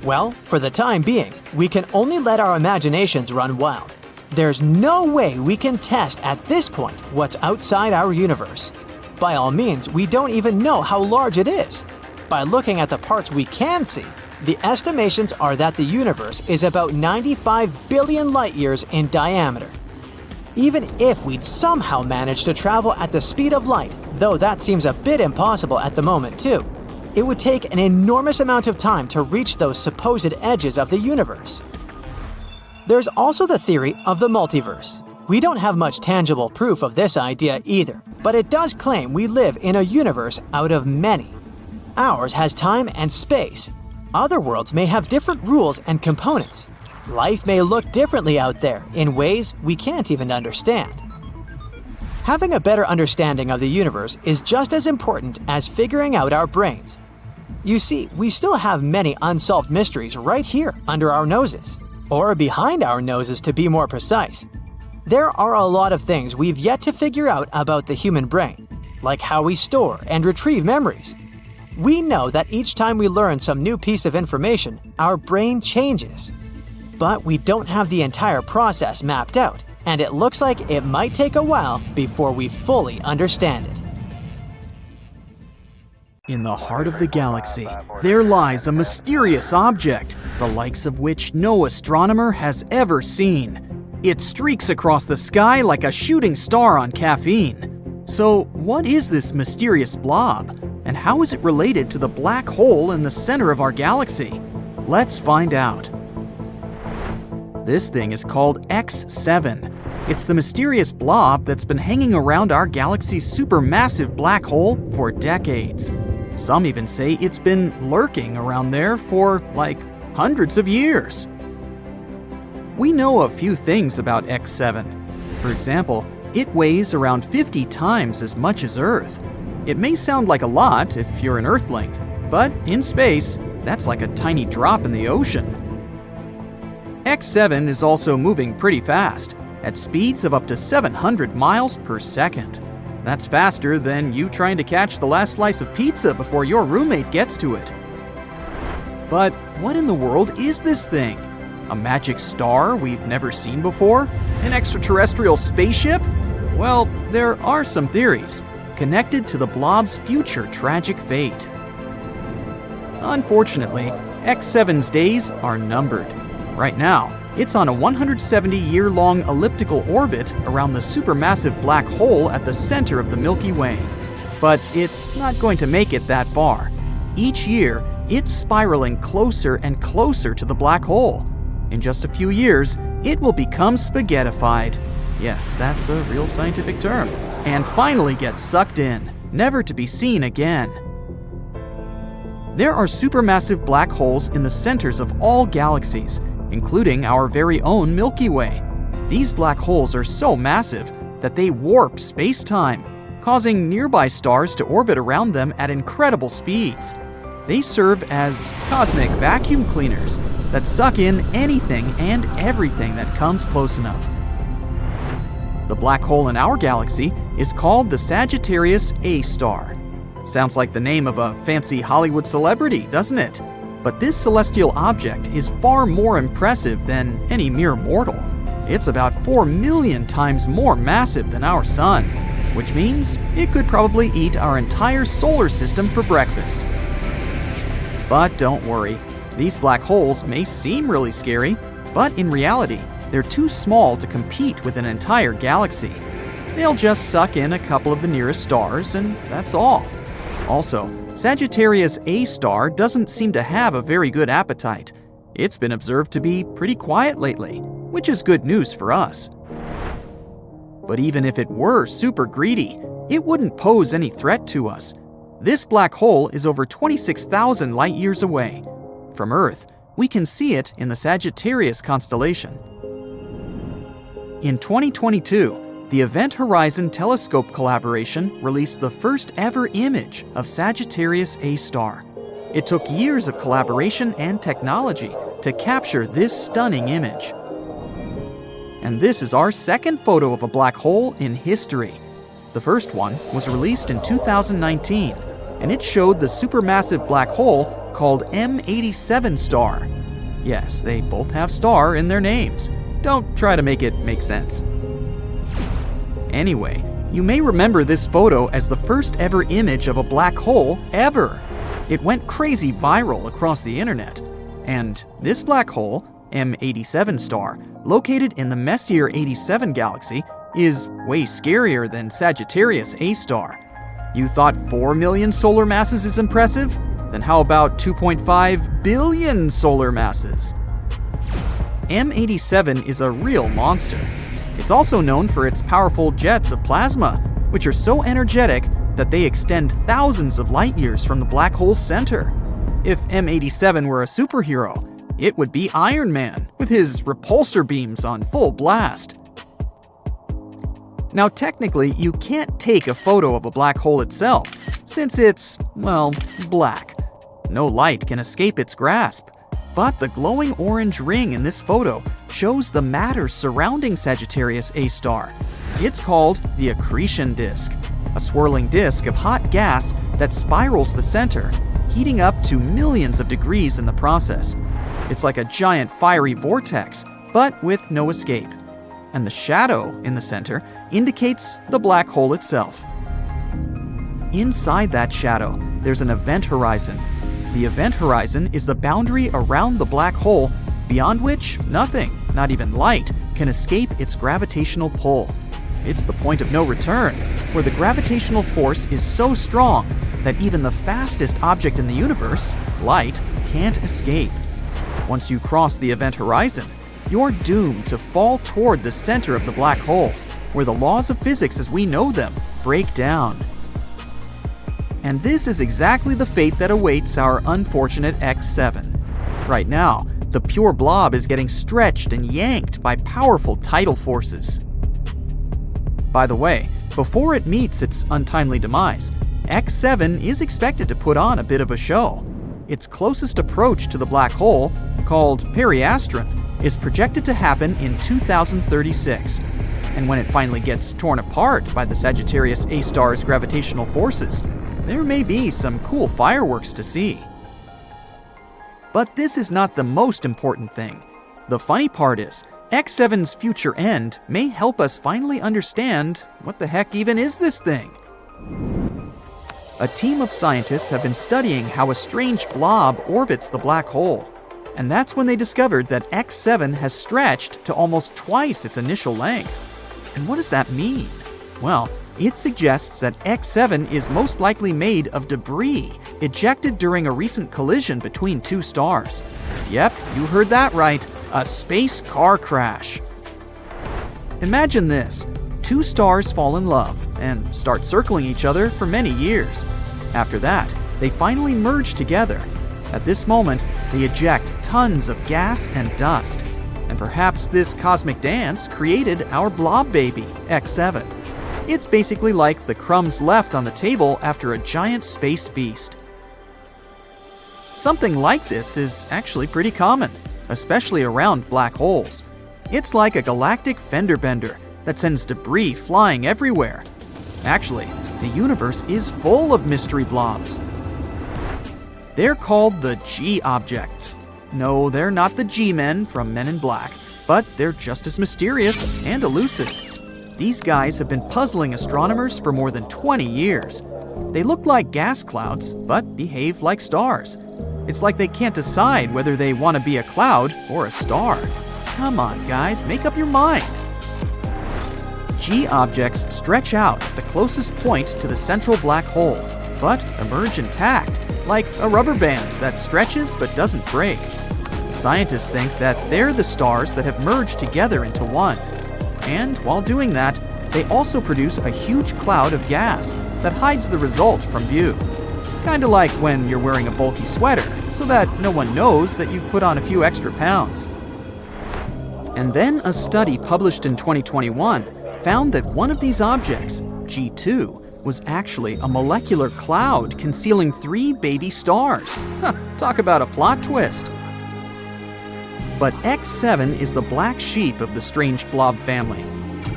Well, for the time being, we can only let our imaginations run wild. There's no way we can test at this point what's outside our universe. By all means, we don't even know how large it is. By looking at the parts we can see, the estimations are that the universe is about 95 billion light-years in diameter. Even if we'd somehow manage to travel at the speed of light, though that seems a bit impossible at the moment too, it would take an enormous amount of time to reach those supposed edges of the universe. There's also the theory of the multiverse. We don't have much tangible proof of this idea either, but it does claim we live in a universe out of many. Ours has time and space. Other worlds may have different rules and components. Life may look differently out there in ways we can't even understand. Having a better understanding of the universe is just as important as figuring out our brains. You see, we still have many unsolved mysteries right here under our noses, or behind our noses to be more precise. There are a lot of things we've yet to figure out about the human brain, like how we store and retrieve memories. We know that each time we learn some new piece of information, our brain changes. But we don't have the entire process mapped out, and it looks like it might take a while before we fully understand it. In the heart of the galaxy, there lies a mysterious object, the likes of which no astronomer has ever seen. It streaks across the sky like a shooting star on caffeine. So, what is this mysterious blob, and how is it related to the black hole in the center of our galaxy? Let's find out. This thing is called X7. It's the mysterious blob that's been hanging around our galaxy's supermassive black hole for decades. Some even say it's been lurking around there for, like, hundreds of years. We know a few things about X7. For example, it weighs around 50 times as much as Earth. It may sound like a lot if you're an Earthling, but in space, that's like a tiny drop in the ocean. X7 is also moving pretty fast, at speeds of up to 700 miles per second. That's faster than you trying to catch the last slice of pizza before your roommate gets to it. But what in the world is this thing? A magic star we've never seen before? An extraterrestrial spaceship? Well, there are some theories connected to the blob's future tragic fate. Unfortunately, X7's days are numbered. Right now, it's on a 170-year-long elliptical orbit around the supermassive black hole at the center of the Milky Way. But it's not going to make it that far. Each year, it's spiraling closer and closer to the black hole. In just a few years, it will become spaghettified. Yes, that's a real scientific term. And finally get sucked in, never to be seen again. There are supermassive black holes in the centers of all galaxies, including our very own Milky Way. These black holes are so massive that they warp space-time, causing nearby stars to orbit around them at incredible speeds. They serve as cosmic vacuum cleaners that suck in anything and everything that comes close enough. The black hole in our galaxy is called the Sagittarius A star. Sounds like the name of a fancy Hollywood celebrity, doesn't it? But this celestial object is far more impressive than any mere mortal. It's about 4 million times more massive than our sun, which means it could probably eat our entire solar system for breakfast. But don't worry, these black holes may seem really scary, but in reality, they're too small to compete with an entire galaxy. They'll just suck in a couple of the nearest stars, and that's all. Also, Sagittarius A star doesn't seem to have a very good appetite. It's been observed to be pretty quiet lately, which is good news for us. But even if it were super greedy, it wouldn't pose any threat to us. This black hole is over 26,000 light-years away. From Earth, we can see it in the Sagittarius constellation. In 2022, the Event Horizon Telescope collaboration released the first ever image of Sagittarius A star. It took years of collaboration and technology to capture this stunning image. And this is our second photo of a black hole in history. The first one was released in 2019, and it showed the supermassive black hole called M87 star. Yes, they both have star in their names. Don't try to make it make sense. Anyway, you may remember this photo as the first ever image of a black hole ever. It went crazy viral across the internet. And this black hole, M87 star, located in the Messier 87 galaxy, is way scarier than Sagittarius A star. You thought 4 million solar masses is impressive? Then how about 2.5 billion solar masses? M87 is a real monster. It's also known for its powerful jets of plasma, which are so energetic that they extend thousands of light years from the black hole's center. If M87 were a superhero, it would be Iron Man, with his repulsor beams on full blast. Now technically, you can't take a photo of a black hole itself, since it's, well, black. No light can escape its grasp. But the glowing orange ring in this photo shows the matter surrounding Sagittarius A star. It's called the accretion disk, a swirling disk of hot gas that spirals the center, heating up to millions of degrees in the process. It's like a giant fiery vortex, but with no escape. And the shadow in the center indicates the black hole itself. Inside that shadow, there's an event horizon. The event horizon is the boundary around the black hole, beyond which nothing, not even light, can escape its gravitational pull. It's the point of no return, where the gravitational force is so strong that even the fastest object in the universe, light, can't escape. Once you cross the event horizon, you're doomed to fall toward the center of the black hole, where the laws of physics as we know them break down. And this is exactly the fate that awaits our unfortunate X7. Right now, the pure blob is getting stretched and yanked by powerful tidal forces. By the way, before it meets its untimely demise, X7 is expected to put on a bit of a show. Its closest approach to the black hole, called periastron, is projected to happen in 2036. And when it finally gets torn apart by the Sagittarius A star's gravitational forces, there may be some cool fireworks to see. But this is not the most important thing. The funny part is, X7's future end may help us finally understand what the heck even is this thing. A team of scientists have been studying how a strange blob orbits the black hole. And that's when they discovered that X7 has stretched to almost twice its initial length. And what does that mean? Well, It suggests that X7 is most likely made of debris ejected during a recent collision between two stars. Yep, you heard that right, a space car crash. Imagine this. Two stars fall in love and start circling each other for many years. After that, they finally merge together. At this moment, they eject tons of gas and dust. And perhaps this cosmic dance created our blob baby, X7. It's basically like the crumbs left on the table after a giant space feast. Something like this is actually pretty common, especially around black holes. It's like a galactic fender bender that sends debris flying everywhere. Actually, the universe is full of mystery blobs. They're called the G objects. No, they're not the G-men from Men in Black, but they're just as mysterious and elusive. These guys have been puzzling astronomers for more than 20 years. They look like gas clouds, but behave like stars. It's like they can't decide whether they want to be a cloud or a star. Come on, guys, make up your mind. G objects stretch out at the closest point to the central black hole, but emerge intact, like a rubber band that stretches but doesn't break. Scientists think that they're the stars that have merged together into one. And while doing that, they also produce a huge cloud of gas that hides the result from view. Kinda like when you're wearing a bulky sweater, so that no one knows that you've put on a few extra pounds. And then a study published in 2021 found that one of these objects, G2, was actually a molecular cloud concealing 3 baby stars. Talk about a plot twist. But X7 is the black sheep of the strange blob family.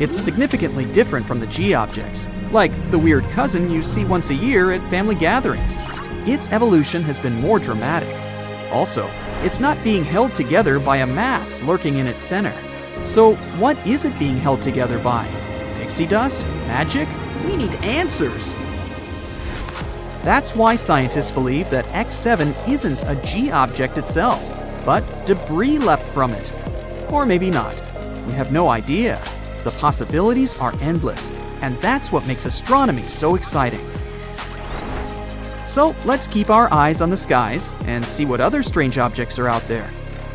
It's significantly different from the G objects, like the weird cousin you see once a year at family gatherings. Its evolution has been more dramatic. Also, it's not being held together by a mass lurking in its center. So what is it being held together by? Pixie dust? Magic? We need answers! That's why scientists believe that X7 isn't a G object itself, but debris left from it. Or maybe not. We have no idea. The possibilities are endless, and that's what makes astronomy so exciting. So let's keep our eyes on the skies and see what other strange objects are out there.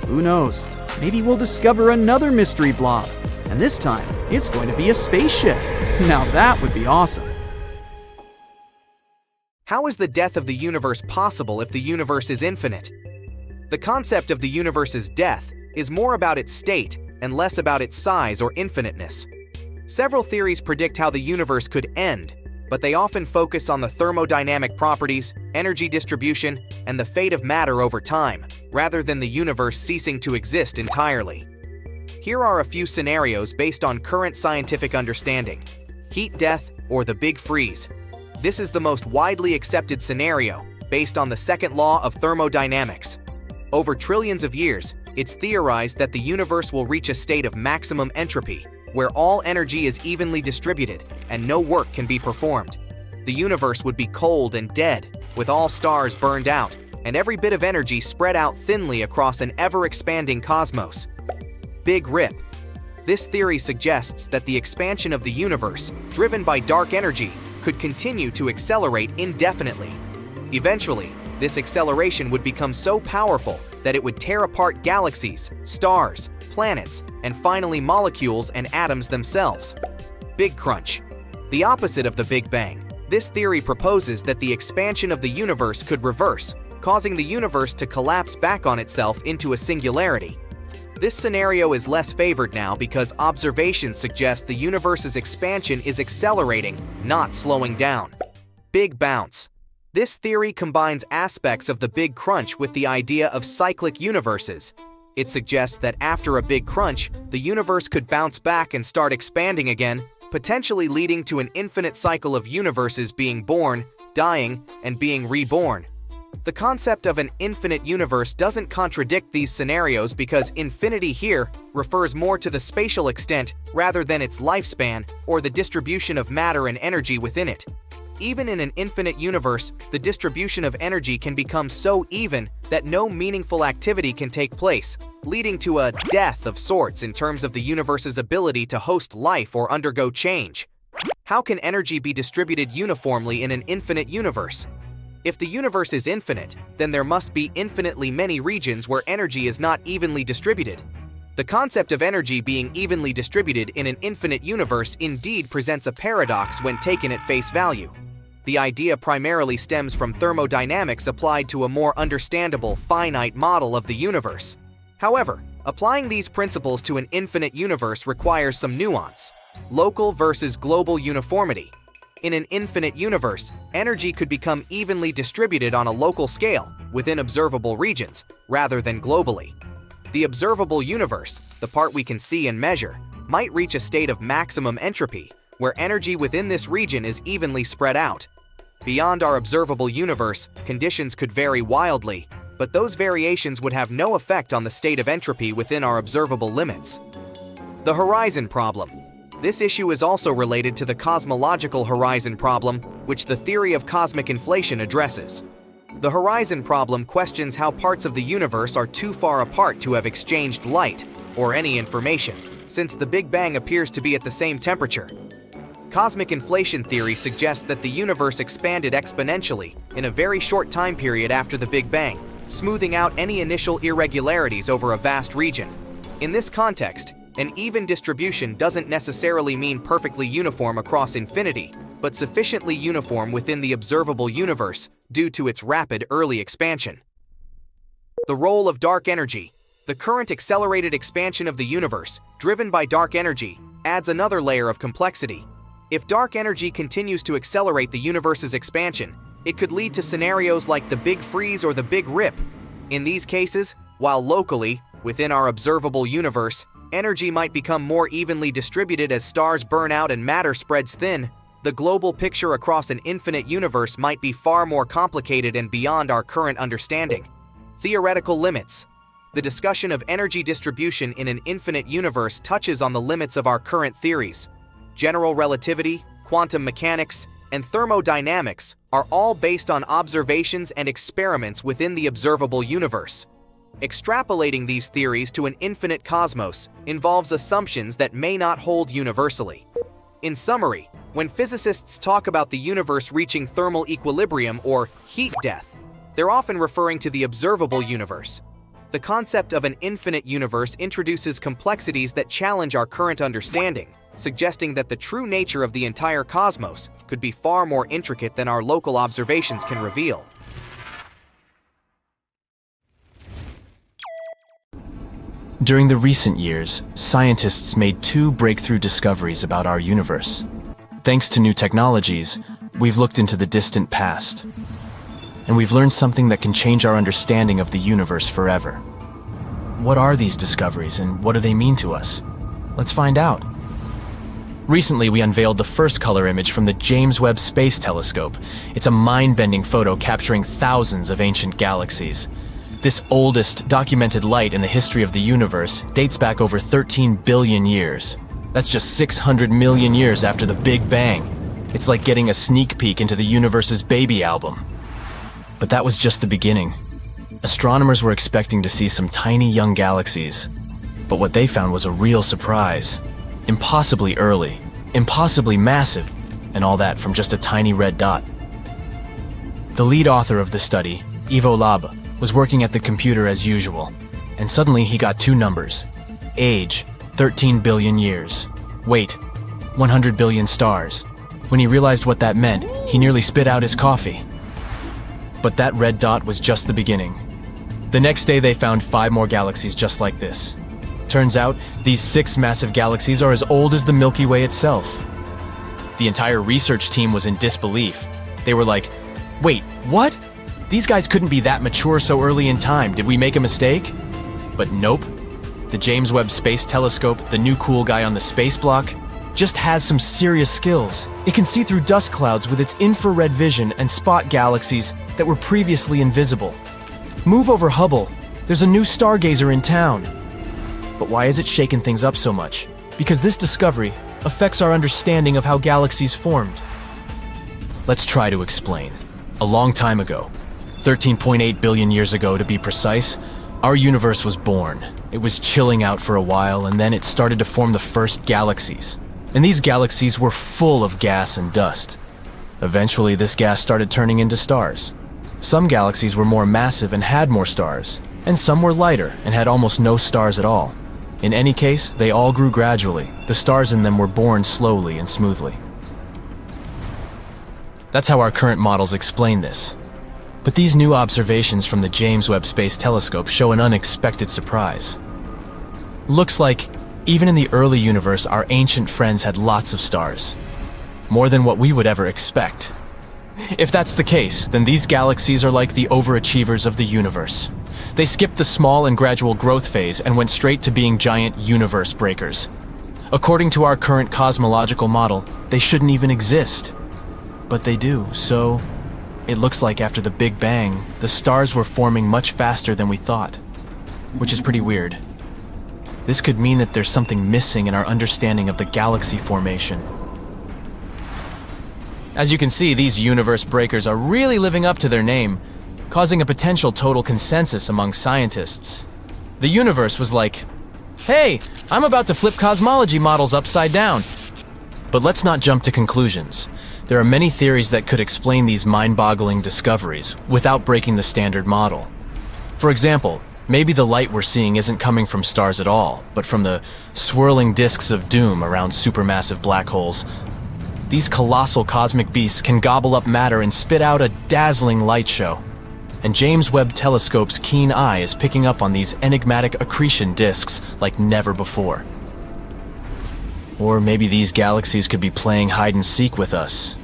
Who knows? Maybe we'll discover another mystery blob, and this time it's going to be a spaceship. Now that would be awesome. How is the death of the universe possible if the universe is infinite? The concept of the universe's death is more about its state and less about its size or infiniteness. Several theories predict how the universe could end, but they often focus on the thermodynamic properties, energy distribution, and the fate of matter over time, rather than the universe ceasing to exist entirely. Here are a few scenarios based on current scientific understanding: heat death or the big freeze. This is the most widely accepted scenario, based on the second law of thermodynamics. Over trillions of years, it's theorized that the universe will reach a state of maximum entropy, where all energy is evenly distributed and no work can be performed. The universe would be cold and dead, with all stars burned out, and every bit of energy spread out thinly across an ever-expanding cosmos. Big Rip. This theory suggests that the expansion of the universe, driven by dark energy, could continue to accelerate indefinitely. Eventually, this acceleration would become so powerful that it would tear apart galaxies, stars, planets, and finally molecules and atoms themselves. Big Crunch. The opposite of the Big Bang, this theory proposes that the expansion of the universe could reverse, causing the universe to collapse back on itself into a singularity. This scenario is less favored now because observations suggest the universe's expansion is accelerating, not slowing down. Big Bounce. This theory combines aspects of the Big Crunch with the idea of cyclic universes. It suggests that after a big crunch, the universe could bounce back and start expanding again, potentially leading to an infinite cycle of universes being born, dying, and being reborn. The concept of an infinite universe doesn't contradict these scenarios because infinity here refers more to the spatial extent rather than its lifespan or the distribution of matter and energy within it. Even in an infinite universe, the distribution of energy can become so even that no meaningful activity can take place, leading to a death of sorts in terms of the universe's ability to host life or undergo change. How can energy be distributed uniformly in an infinite universe? If the universe is infinite, then there must be infinitely many regions where energy is not evenly distributed. The concept of energy being evenly distributed in an infinite universe indeed presents a paradox when taken at face value. The idea primarily stems from thermodynamics applied to a more understandable, finite model of the universe. However, applying these principles to an infinite universe requires some nuance: local versus global uniformity. In an infinite universe, energy could become evenly distributed on a local scale, within observable regions, rather than globally. The observable universe, the part we can see and measure, might reach a state of maximum entropy, where energy within this region is evenly spread out. Beyond our observable universe, conditions could vary wildly, but those variations would have no effect on the state of entropy within our observable limits. The horizon problem. This issue is also related to the cosmological horizon problem, which the theory of cosmic inflation addresses. The horizon problem questions how parts of the universe are too far apart to have exchanged light, or any information, since the Big Bang appears to be at the same temperature. Cosmic inflation theory suggests that the universe expanded exponentially in a very short time period after the Big Bang, smoothing out any initial irregularities over a vast region. In this context, an even distribution doesn't necessarily mean perfectly uniform across infinity, but sufficiently uniform within the observable universe due to its rapid early expansion. The role of dark energy. The current accelerated expansion of the universe, driven by dark energy, adds another layer of complexity. If dark energy continues to accelerate the universe's expansion, it could lead to scenarios like the Big Freeze or the Big Rip. In these cases, while locally, within our observable universe, energy might become more evenly distributed as stars burn out and matter spreads thin, the global picture across an infinite universe might be far more complicated and beyond our current understanding. Theoretical limits. The discussion of energy distribution in an infinite universe touches on the limits of our current theories. General relativity, quantum mechanics, and thermodynamics are all based on observations and experiments within the observable universe. Extrapolating these theories to an infinite cosmos involves assumptions that may not hold universally. In summary, when physicists talk about the universe reaching thermal equilibrium or heat death, they're often referring to the observable universe. The concept of an infinite universe introduces complexities that challenge our current understanding, suggesting that the true nature of the entire cosmos could be far more intricate than our local observations can reveal. During the recent years, scientists made 2 breakthrough discoveries about our universe. Thanks to new technologies, we've looked into the distant past. And we've learned something that can change our understanding of the universe forever. What are these discoveries and what do they mean to us? Let's find out. Recently, we unveiled the first color image from the James Webb Space Telescope. It's a mind-bending photo capturing thousands of ancient galaxies. This oldest documented light in the history of the universe dates back over 13 billion years. That's just 600 million years after the Big Bang. It's like getting a sneak peek into the universe's baby album. But that was just the beginning. Astronomers were expecting to see some tiny young galaxies. But what they found was a real surprise. Impossibly early, impossibly massive, and all that from just a tiny red dot. The lead author of the study, Ivo Laba, was working at the computer as usual, and suddenly he got 2 numbers. Age, 13 billion years. Weight, 100 billion stars. When he realized what that meant, he nearly spit out his coffee. But that red dot was just the beginning. The next day they found 5 more galaxies just like this. Turns out, these 6 massive galaxies are as old as the Milky Way itself. The entire research team was in disbelief. They were like, wait, what? These guys couldn't be that mature so early in time. Did we make a mistake? But nope. The James Webb Space Telescope, the new cool guy on the space block, just has some serious skills. It can see through dust clouds with its infrared vision and spot galaxies that were previously invisible. Move over Hubble. There's a new stargazer in town. But why is it shaking things up so much? Because this discovery affects our understanding of how galaxies formed. Let's try to explain. A long time ago, 13.8 billion years ago to be precise, our universe was born. It was chilling out for a while, and then it started to form the first galaxies. And these galaxies were full of gas and dust. Eventually, this gas started turning into stars. Some galaxies were more massive and had more stars, and some were lighter and had almost no stars at all. In any case, they all grew gradually. The stars in them were born slowly and smoothly. That's how our current models explain this. But these new observations from the James Webb Space Telescope show an unexpected surprise. Looks like, even in the early universe, our ancient friends had lots of stars. More than what we would ever expect. If that's the case, then these galaxies are like the overachievers of the universe. They skipped the small and gradual growth phase and went straight to being giant universe breakers. According to our current cosmological model, they shouldn't even exist. But they do, so it looks like after the Big Bang, the stars were forming much faster than we thought, which is pretty weird. This could mean that there's something missing in our understanding of the galaxy formation. As you can see, these universe breakers are really living up to their name, causing a potential total consensus among scientists. The universe was like, hey, I'm about to flip cosmology models upside down. But let's not jump to conclusions. There are many theories that could explain these mind-boggling discoveries without breaking the standard model. For example, maybe the light we're seeing isn't coming from stars at all, but from the swirling disks of doom around supermassive black holes. These colossal cosmic beasts can gobble up matter and spit out a dazzling light show. And James Webb Telescope's keen eye is picking up on these enigmatic accretion disks like never before. Or maybe these galaxies could be playing hide and seek with us.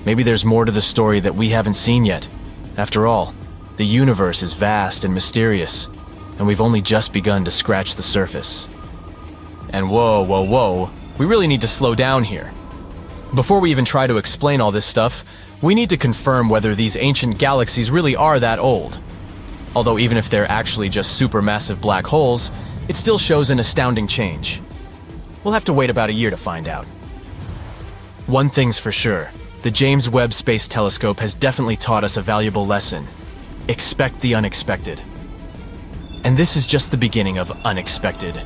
Maybe there's more to the story that we haven't seen yet. After all, the universe is vast and mysterious, and we've only just begun to scratch the surface. And whoa, we really need to slow down here. Before we even try to explain all this stuff, we need to confirm whether these ancient galaxies really are that old. Although even if they're actually just supermassive black holes, it still shows an astounding change. We'll have to wait about a year to find out. One thing's for sure, the James Webb Space Telescope has definitely taught us a valuable lesson. Expect the unexpected. And this is just the beginning of unexpected.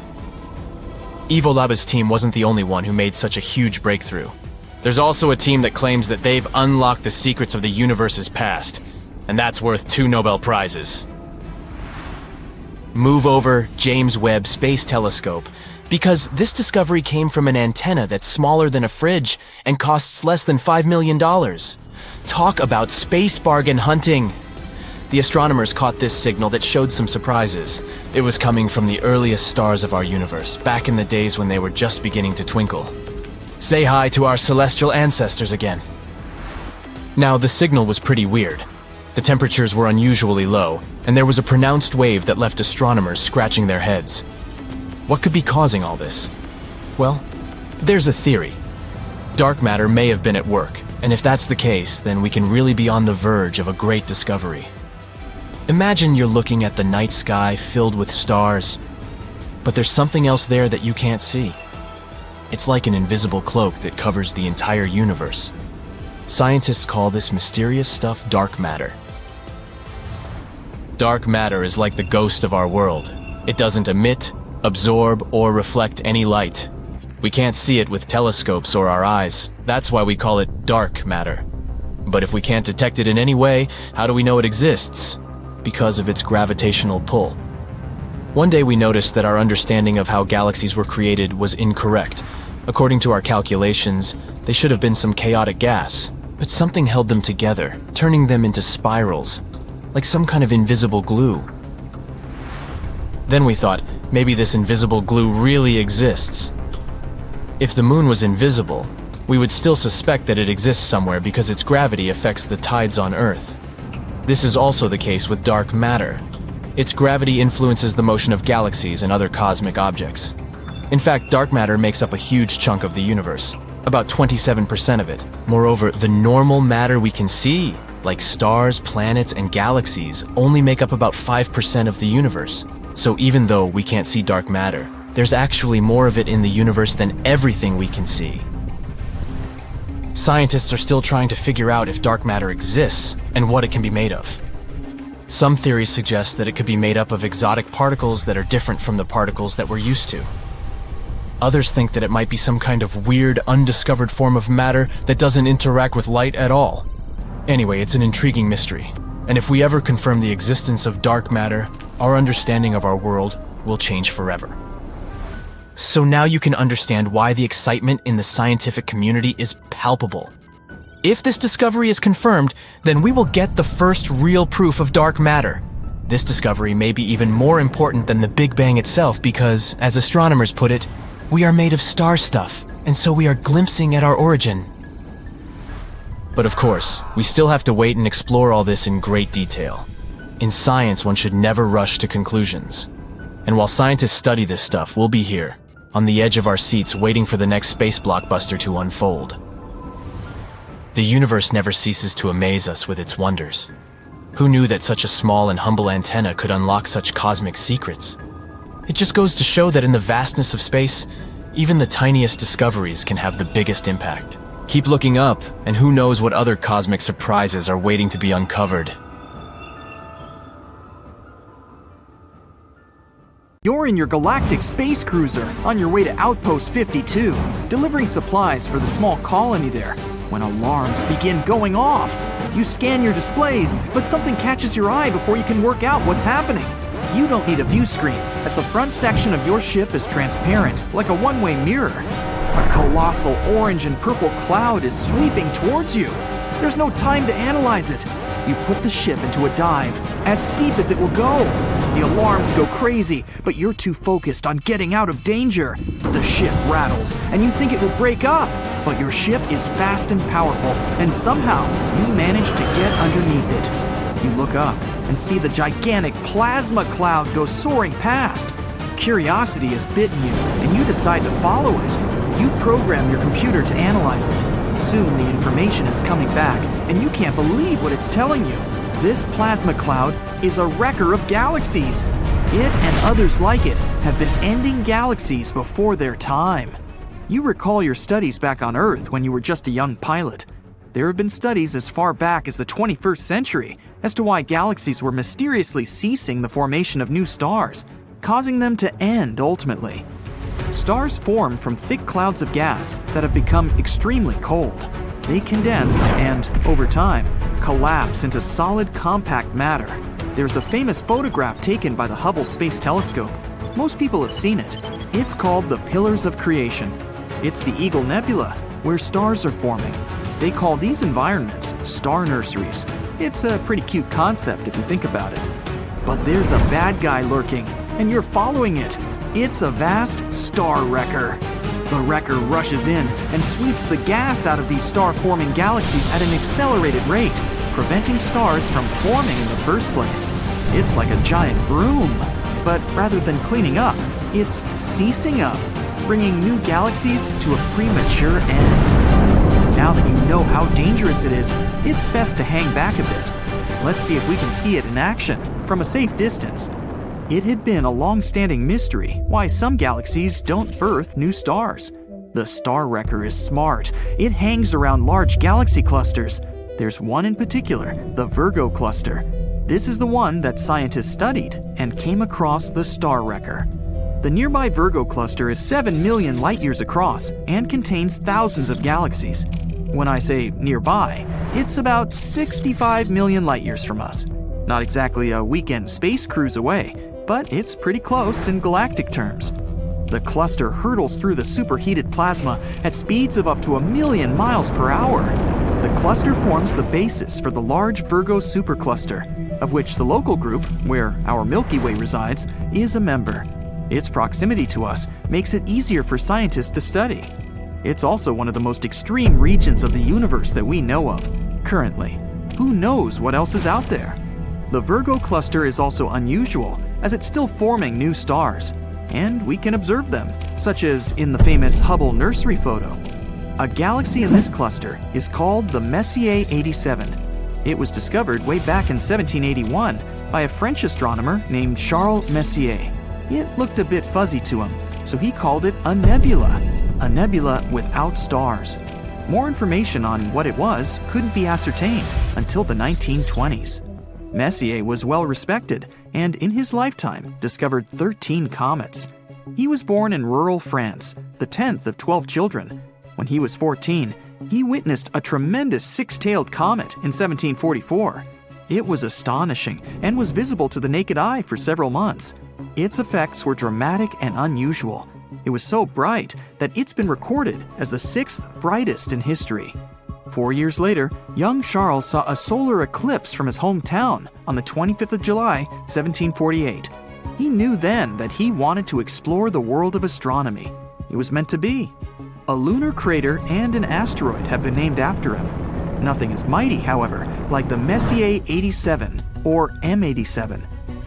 Ivo Laba's team wasn't the only one who made such a huge breakthrough. There's also a team that claims that they've unlocked the secrets of the universe's past, and that's worth 2 Nobel Prizes. Move over James Webb Space Telescope, because this discovery came from an antenna that's smaller than a fridge and costs less than $5 million. Talk about space bargain hunting! The astronomers caught this signal that showed some surprises. It was coming from the earliest stars of our universe, back in the days when they were just beginning to twinkle. Say hi to our celestial ancestors again. Now, the signal was pretty weird. The temperatures were unusually low, and there was a pronounced wave that left astronomers scratching their heads. What could be causing all this? Well, there's a theory. Dark matter may have been at work, and if that's the case, then we can really be on the verge of a great discovery. Imagine you're looking at the night sky filled with stars, but there's something else there that you can't see. It's like an invisible cloak that covers the entire universe. Scientists call this mysterious stuff dark matter. Dark matter is like the ghost of our world. It doesn't emit, absorb, or reflect any light. We can't see it with telescopes or our eyes. That's why we call it dark matter. But if we can't detect it in any way, how do we know it exists? Because of its gravitational pull. One day we noticed that our understanding of how galaxies were created was incorrect. According to our calculations, they should have been some chaotic gas, but something held them together, turning them into spirals, like some kind of invisible glue. Then we thought, maybe this invisible glue really exists. If the moon was invisible, we would still suspect that it exists somewhere because its gravity affects the tides on Earth. This is also the case with dark matter. Its gravity influences the motion of galaxies and other cosmic objects. In fact, dark matter makes up a huge chunk of the universe, about 27% of it. Moreover, the normal matter we can see, like stars, planets, and galaxies, only make up about 5% of the universe. So even though we can't see dark matter, there's actually more of it in the universe than everything we can see. Scientists are still trying to figure out if dark matter exists and what it can be made of. Some theories suggest that it could be made up of exotic particles that are different from the particles that we're used to. Others think that it might be some kind of weird, undiscovered form of matter that doesn't interact with light at all. Anyway, it's an intriguing mystery, and if we ever confirm the existence of dark matter, our understanding of our world will change forever. So now you can understand why the excitement in the scientific community is palpable. If this discovery is confirmed, then we will get the first real proof of dark matter. This discovery may be even more important than the Big Bang itself because, as astronomers put it, we are made of star stuff, and so we are glimpsing at our origin. But of course, we still have to wait and explore all this in great detail. In science, one should never rush to conclusions. And while scientists study this stuff, we'll be here, on the edge of our seats waiting for the next space blockbuster to unfold. The universe never ceases to amaze us with its wonders. Who knew that such a small and humble antenna could unlock such cosmic secrets? It just goes to show that in the vastness of space, even the tiniest discoveries can have the biggest impact. Keep looking up, and who knows what other cosmic surprises are waiting to be uncovered. You're in your galactic space cruiser on your way to Outpost 52, delivering supplies for the small colony there, when alarms begin going off. You scan your displays, but something catches your eye before you can work out what's happening. You don't need a view screen, as the front section of your ship is transparent, like a one-way mirror. A colossal orange and purple cloud is sweeping towards you. There's no time to analyze it. You put the ship into a dive, as steep as it will go. The alarms go crazy, but you're too focused on getting out of danger. The ship rattles, and you think it will break up, but your ship is fast and powerful, and somehow you manage to get underneath it. You look up and see the gigantic plasma cloud go soaring past. Curiosity has bitten you, and you decide to follow it. You program your computer to analyze it. Soon the information is coming back, and you can't believe what it's telling you. This plasma cloud is a wrecker of galaxies. It and others like it have been ending galaxies before their time. You recall your studies back on Earth when you were just a young pilot. There have been studies as far back as the 21st century as to why galaxies were mysteriously ceasing the formation of new stars, causing them to end ultimately. Stars form from thick clouds of gas that have become extremely cold. They condense and, over time, collapse into solid compact matter. There's a famous photograph taken by the Hubble Space Telescope. Most people have seen it. It's called the Pillars of Creation. It's the Eagle Nebula, where stars are forming. They call these environments star nurseries. It's a pretty cute concept if you think about it. But there's a bad guy lurking, and you're following it. It's a vast star wrecker. The wrecker rushes in and sweeps the gas out of these star-forming galaxies at an accelerated rate, preventing stars from forming in the first place. It's like a giant broom, but rather than cleaning up, it's ceasing up, bringing new galaxies to a premature end. Now that you know how dangerous it is, it's best to hang back a bit. Let's see if we can see it in action from a safe distance. It had been a long-standing mystery why some galaxies don't birth new stars. The star wrecker is smart. It hangs around large galaxy clusters. There's one in particular, the Virgo cluster. This is the one that scientists studied and came across the star wrecker. The nearby Virgo cluster is 7 million light-years across and contains thousands of galaxies. When I say nearby, it's about 65 million light-years from us. Not exactly a weekend space cruise away, but it's pretty close in galactic terms. The cluster hurtles through the superheated plasma at speeds of up to 1 million miles per hour. The cluster forms the basis for the large Virgo supercluster, of which the local group, where our Milky Way resides, is a member. Its proximity to us makes it easier for scientists to study. It's also one of the most extreme regions of the universe that we know of, currently. Who knows what else is out there? The Virgo cluster is also unusual, as it's still forming new stars, and we can observe them, such as in the famous Hubble nursery photo. A galaxy in this cluster is called the Messier 87. It was discovered way back in 1781 by a French astronomer named Charles Messier. It looked a bit fuzzy to him, so he called it a nebula without stars. More information on what it was couldn't be ascertained until the 1920s. Messier was well respected and in his lifetime discovered 13 comets. He was born in rural France, the 10th of 12 children. When he was 14, he witnessed a tremendous six-tailed comet in 1744. It was astonishing and was visible to the naked eye for several months. Its effects were dramatic and unusual. It was so bright that it's been recorded as the sixth brightest in history. 4 years later, young Charles saw a solar eclipse from his hometown on the 25th of July, 1748. He knew then that he wanted to explore the world of astronomy. It was meant to be. A lunar crater and an asteroid have been named after him. Nothing is mighty, however, like the Messier 87, or M87.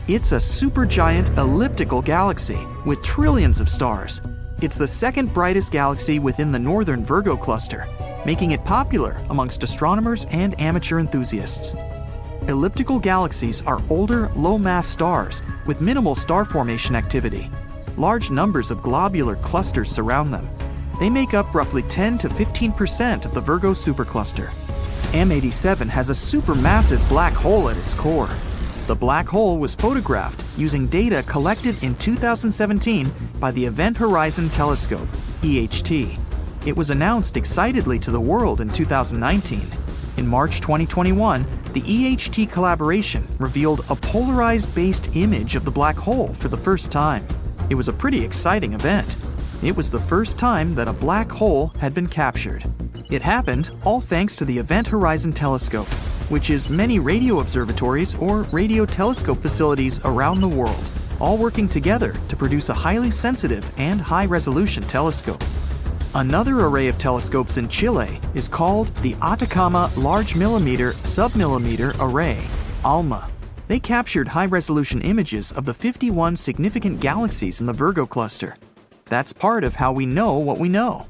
It's a supergiant elliptical galaxy with trillions of stars. It's the second brightest galaxy within the northern Virgo cluster, making it popular amongst astronomers and amateur enthusiasts. Elliptical galaxies are older, low-mass stars with minimal star formation activity. Large numbers of globular clusters surround them. They make up roughly 10 to 15% of the Virgo supercluster. M87 has a supermassive black hole at its core. The black hole was photographed using data collected in 2017 by the Event Horizon Telescope, EHT. It was announced excitedly to the world in 2019. In March 2021, the EHT collaboration revealed a polarized-based image of the black hole for the first time. It was a pretty exciting event. It was the first time that a black hole had been captured. It happened all thanks to the Event Horizon Telescope, which is many radio observatories or radio telescope facilities around the world, all working together to produce a highly sensitive and high-resolution telescope. Another array of telescopes in Chile is called the Atacama Large Millimeter Submillimeter Array, ALMA. They captured high-resolution images of the 51 significant galaxies in the Virgo cluster. That's part of how we know what we know.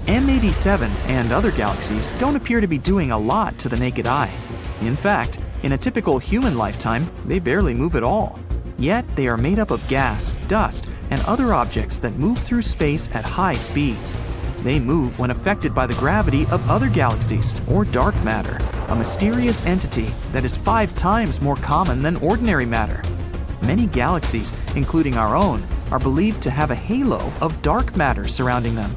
M87 and other galaxies don't appear to be doing a lot to the naked eye. In fact, in a typical human lifetime, they barely move at all. Yet they are made up of gas, dust, and other objects that move through space at high speeds. They move when affected by the gravity of other galaxies, or dark matter, a mysterious entity that is 5 times more common than ordinary matter. Many galaxies, including our own, are believed to have a halo of dark matter surrounding them.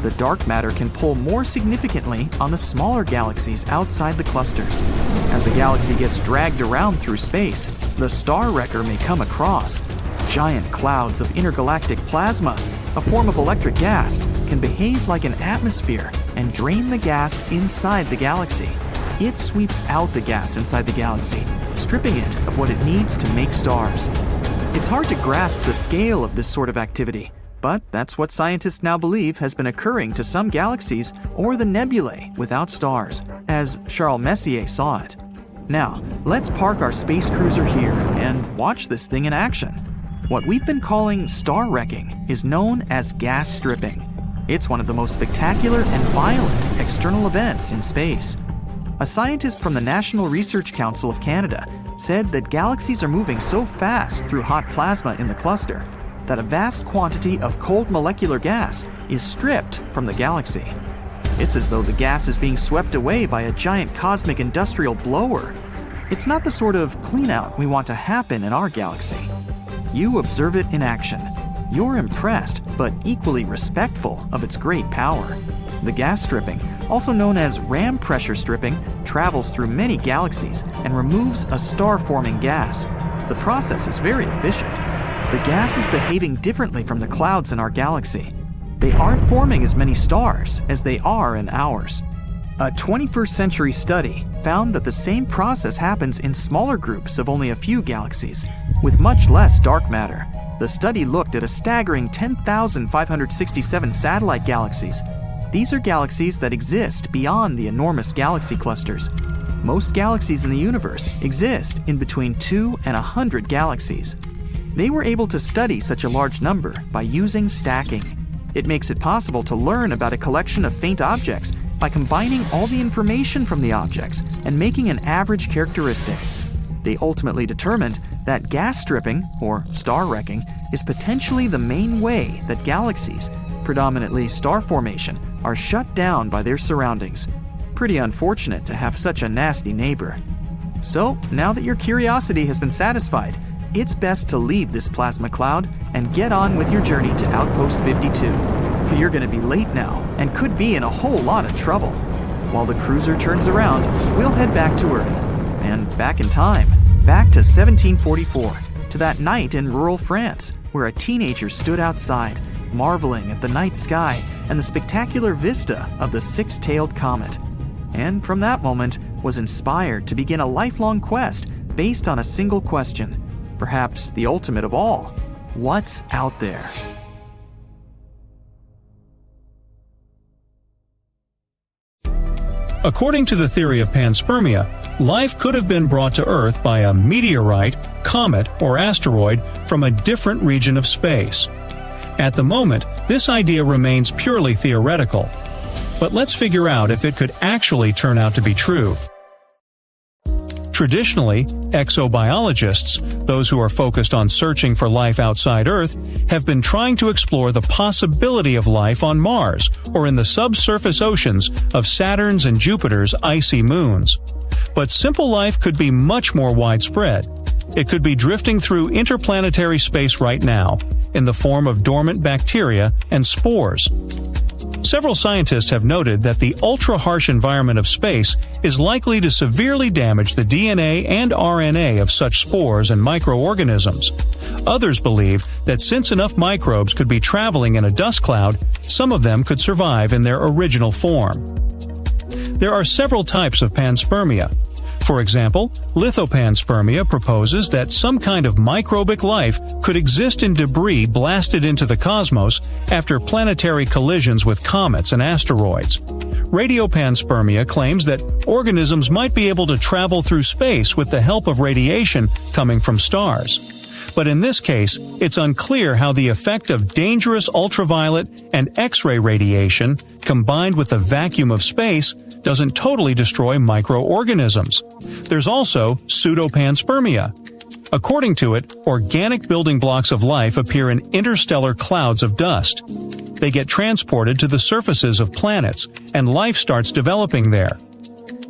The dark matter can pull more significantly on the smaller galaxies outside the clusters. As the galaxy gets dragged around through space, the star wrecker may come across. Giant clouds of intergalactic plasma, a form of electric gas, can behave like an atmosphere and drain the gas inside the galaxy. It sweeps out the gas inside the galaxy, stripping it of what it needs to make stars. It's hard to grasp the scale of this sort of activity, but that's what scientists now believe has been occurring to some galaxies or the nebulae without stars, as Charles Messier saw it. Now, let's park our space cruiser here and watch this thing in action. What we've been calling star wrecking is known as gas stripping. It's one of the most spectacular and violent external events in space. A scientist from the National Research Council of Canada said that galaxies are moving so fast through hot plasma in the cluster that a vast quantity of cold molecular gas is stripped from the galaxy. It's as though the gas is being swept away by a giant cosmic industrial blower. It's not the sort of clean-out we want to happen in our galaxy. You observe it in action. You're impressed, but equally respectful of its great power. The gas stripping, also known as ram pressure stripping, travels through many galaxies and removes a star-forming gas. The process is very efficient. The gas is behaving differently from the clouds in our galaxy. They aren't forming as many stars as they are in ours. A 21st century study found that the same process happens in smaller groups of only a few galaxies, with much less dark matter. The study looked at a staggering 10,567 satellite galaxies. These are galaxies that exist beyond the enormous galaxy clusters. Most galaxies in the universe exist in between 2 and 100 galaxies. They were able to study such a large number by using stacking. It makes it possible to learn about a collection of faint objects by combining all the information from the objects and making an average characteristic. They ultimately determined that gas stripping, or star wrecking, is potentially the main way that galaxies, predominantly star formation, are shut down by their surroundings. Pretty unfortunate to have such a nasty neighbor. So, now that your curiosity has been satisfied, it's best to leave this plasma cloud and get on with your journey to Outpost 52. You're gonna be late now and could be in a whole lot of trouble. While the cruiser turns around, we'll head back to Earth. And back in time, back to 1744, to that night in rural France, where a teenager stood outside, marveling at the night sky and the spectacular vista of the six-tailed comet. And from that moment, was inspired to begin a lifelong quest based on a single question, perhaps the ultimate of all: what's out there? According to the theory of panspermia, life could have been brought to Earth by a meteorite, comet, or asteroid from a different region of space. At the moment, this idea remains purely theoretical. But let's figure out if it could actually turn out to be true. Traditionally, exobiologists, those who are focused on searching for life outside Earth, have been trying to explore the possibility of life on Mars or in the subsurface oceans of Saturn's and Jupiter's icy moons. But simple life could be much more widespread. It could be drifting through interplanetary space right now, in the form of dormant bacteria and spores. Several scientists have noted that the ultra-harsh environment of space is likely to severely damage the DNA and RNA of such spores and microorganisms. Others believe that since enough microbes could be traveling in a dust cloud, some of them could survive in their original form. There are several types of panspermia. For example, lithopanspermia proposes that some kind of microbic life could exist in debris blasted into the cosmos after planetary collisions with comets and asteroids. Radiopanspermia claims that organisms might be able to travel through space with the help of radiation coming from stars. But in this case, it's unclear how the effect of dangerous ultraviolet and X-ray radiation, combined with the vacuum of space, doesn't totally destroy microorganisms. There's also pseudopanspermia. According to it, organic building blocks of life appear in interstellar clouds of dust. They get transported to the surfaces of planets, and life starts developing there.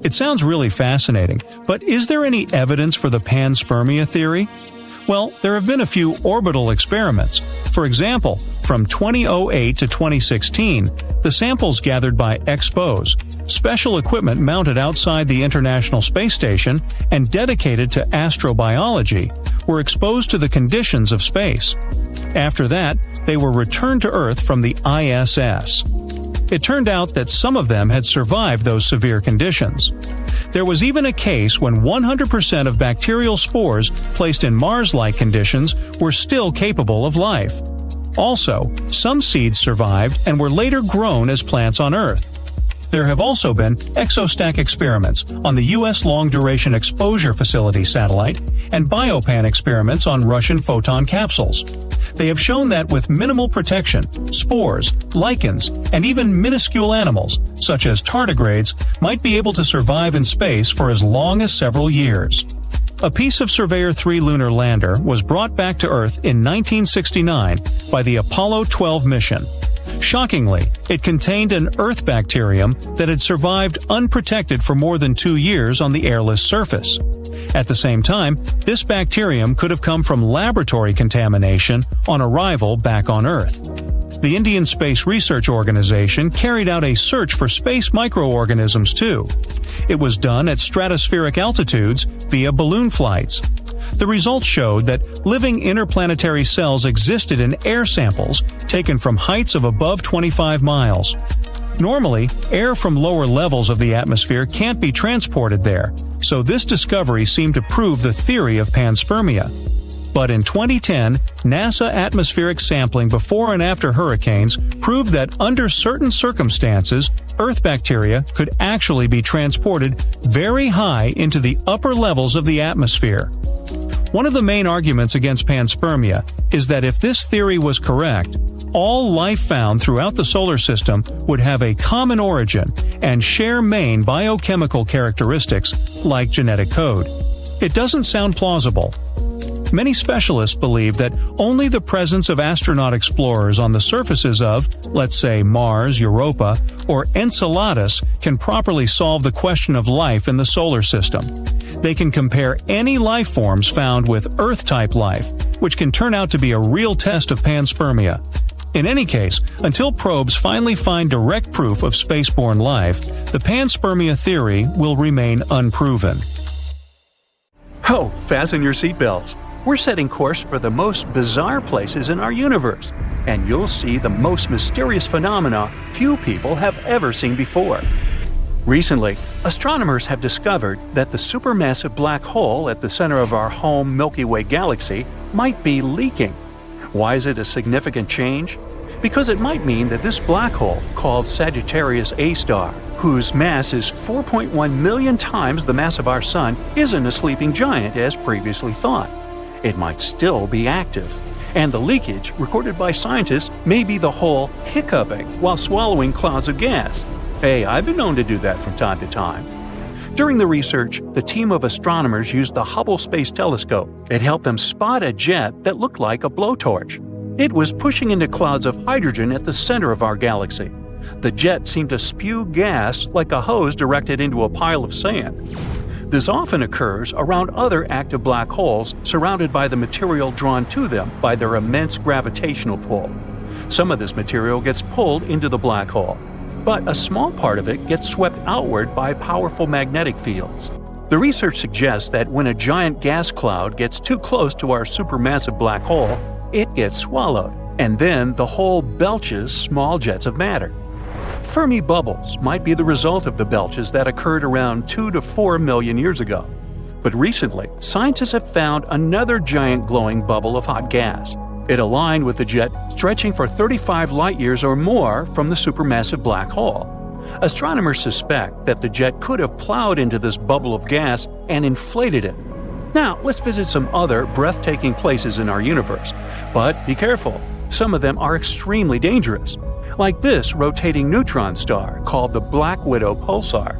It sounds really fascinating, but is there any evidence for the panspermia theory? Well, there have been a few orbital experiments. For example, from 2008 to 2016, the samples gathered by EXPOSE, special equipment mounted outside the International Space Station and dedicated to astrobiology, were exposed to the conditions of space. After that, they were returned to Earth from the ISS. It turned out that some of them had survived those severe conditions. There was even a case when 100% of bacterial spores placed in Mars-like conditions were still capable of life. Also, some seeds survived and were later grown as plants on Earth. There have also been exostack experiments on the U.S. Long-Duration Exposure Facility satellite and biopan experiments on Russian photon capsules. They have shown that with minimal protection, spores, lichens, and even minuscule animals, such as tardigrades, might be able to survive in space for as long as several years. A piece of Surveyor 3 lunar lander was brought back to Earth in 1969 by the Apollo 12 mission. Shockingly, it contained an Earth bacterium that had survived unprotected for more than 2 years on the airless surface. At the same time, this bacterium could have come from laboratory contamination on arrival back on Earth. The Indian Space Research Organization carried out a search for space microorganisms too. It was done at stratospheric altitudes via balloon flights. The results showed that living interplanetary cells existed in air samples taken from heights of above 25 miles. Normally, air from lower levels of the atmosphere can't be transported there, so this discovery seemed to prove the theory of panspermia. But in 2010, NASA atmospheric sampling before and after hurricanes proved that under certain circumstances, Earth bacteria could actually be transported very high into the upper levels of the atmosphere. One of the main arguments against panspermia is that if this theory was correct, all life found throughout the solar system would have a common origin and share main biochemical characteristics like genetic code. It doesn't sound plausible. Many specialists believe that only the presence of astronaut explorers on the surfaces of, let's say, Mars, Europa, or Enceladus can properly solve the question of life in the solar system. They can compare any life forms found with Earth-type life, which can turn out to be a real test of panspermia. In any case, until probes finally find direct proof of spaceborne life, the panspermia theory will remain unproven. Oh, fasten your seatbelts. We're setting course for the most bizarre places in our universe, and you'll see the most mysterious phenomena few people have ever seen before. Recently, astronomers have discovered that the supermassive black hole at the center of our home Milky Way galaxy might be leaking. Why is it a significant change? Because it might mean that this black hole, called Sagittarius A star, whose mass is 4.1 million times the mass of our Sun, isn't a sleeping giant as previously thought. It might still be active. And the leakage, recorded by scientists, may be the hole hiccuping while swallowing clouds of gas. Hey, I've been known to do that from time to time. During the research, the team of astronomers used the Hubble Space Telescope. It helped them spot a jet that looked like a blowtorch. It was pushing into clouds of hydrogen at the center of our galaxy. The jet seemed to spew gas like a hose directed into a pile of sand. This often occurs around other active black holes surrounded by the material drawn to them by their immense gravitational pull. Some of this material gets pulled into the black hole, but a small part of it gets swept outward by powerful magnetic fields. The research suggests that when a giant gas cloud gets too close to our supermassive black hole, it gets swallowed, and then the hole belches small jets of matter. Fermi bubbles might be the result of the belches that occurred around 2 to 4 million years ago. But recently, scientists have found another giant glowing bubble of hot gas. It aligned with the jet stretching for 35 light-years or more from the supermassive black hole. Astronomers suspect that the jet could have plowed into this bubble of gas and inflated it. Now, let's visit some other breathtaking places in our universe. But be careful, some of them are extremely dangerous. Like this rotating neutron star called the Black Widow pulsar.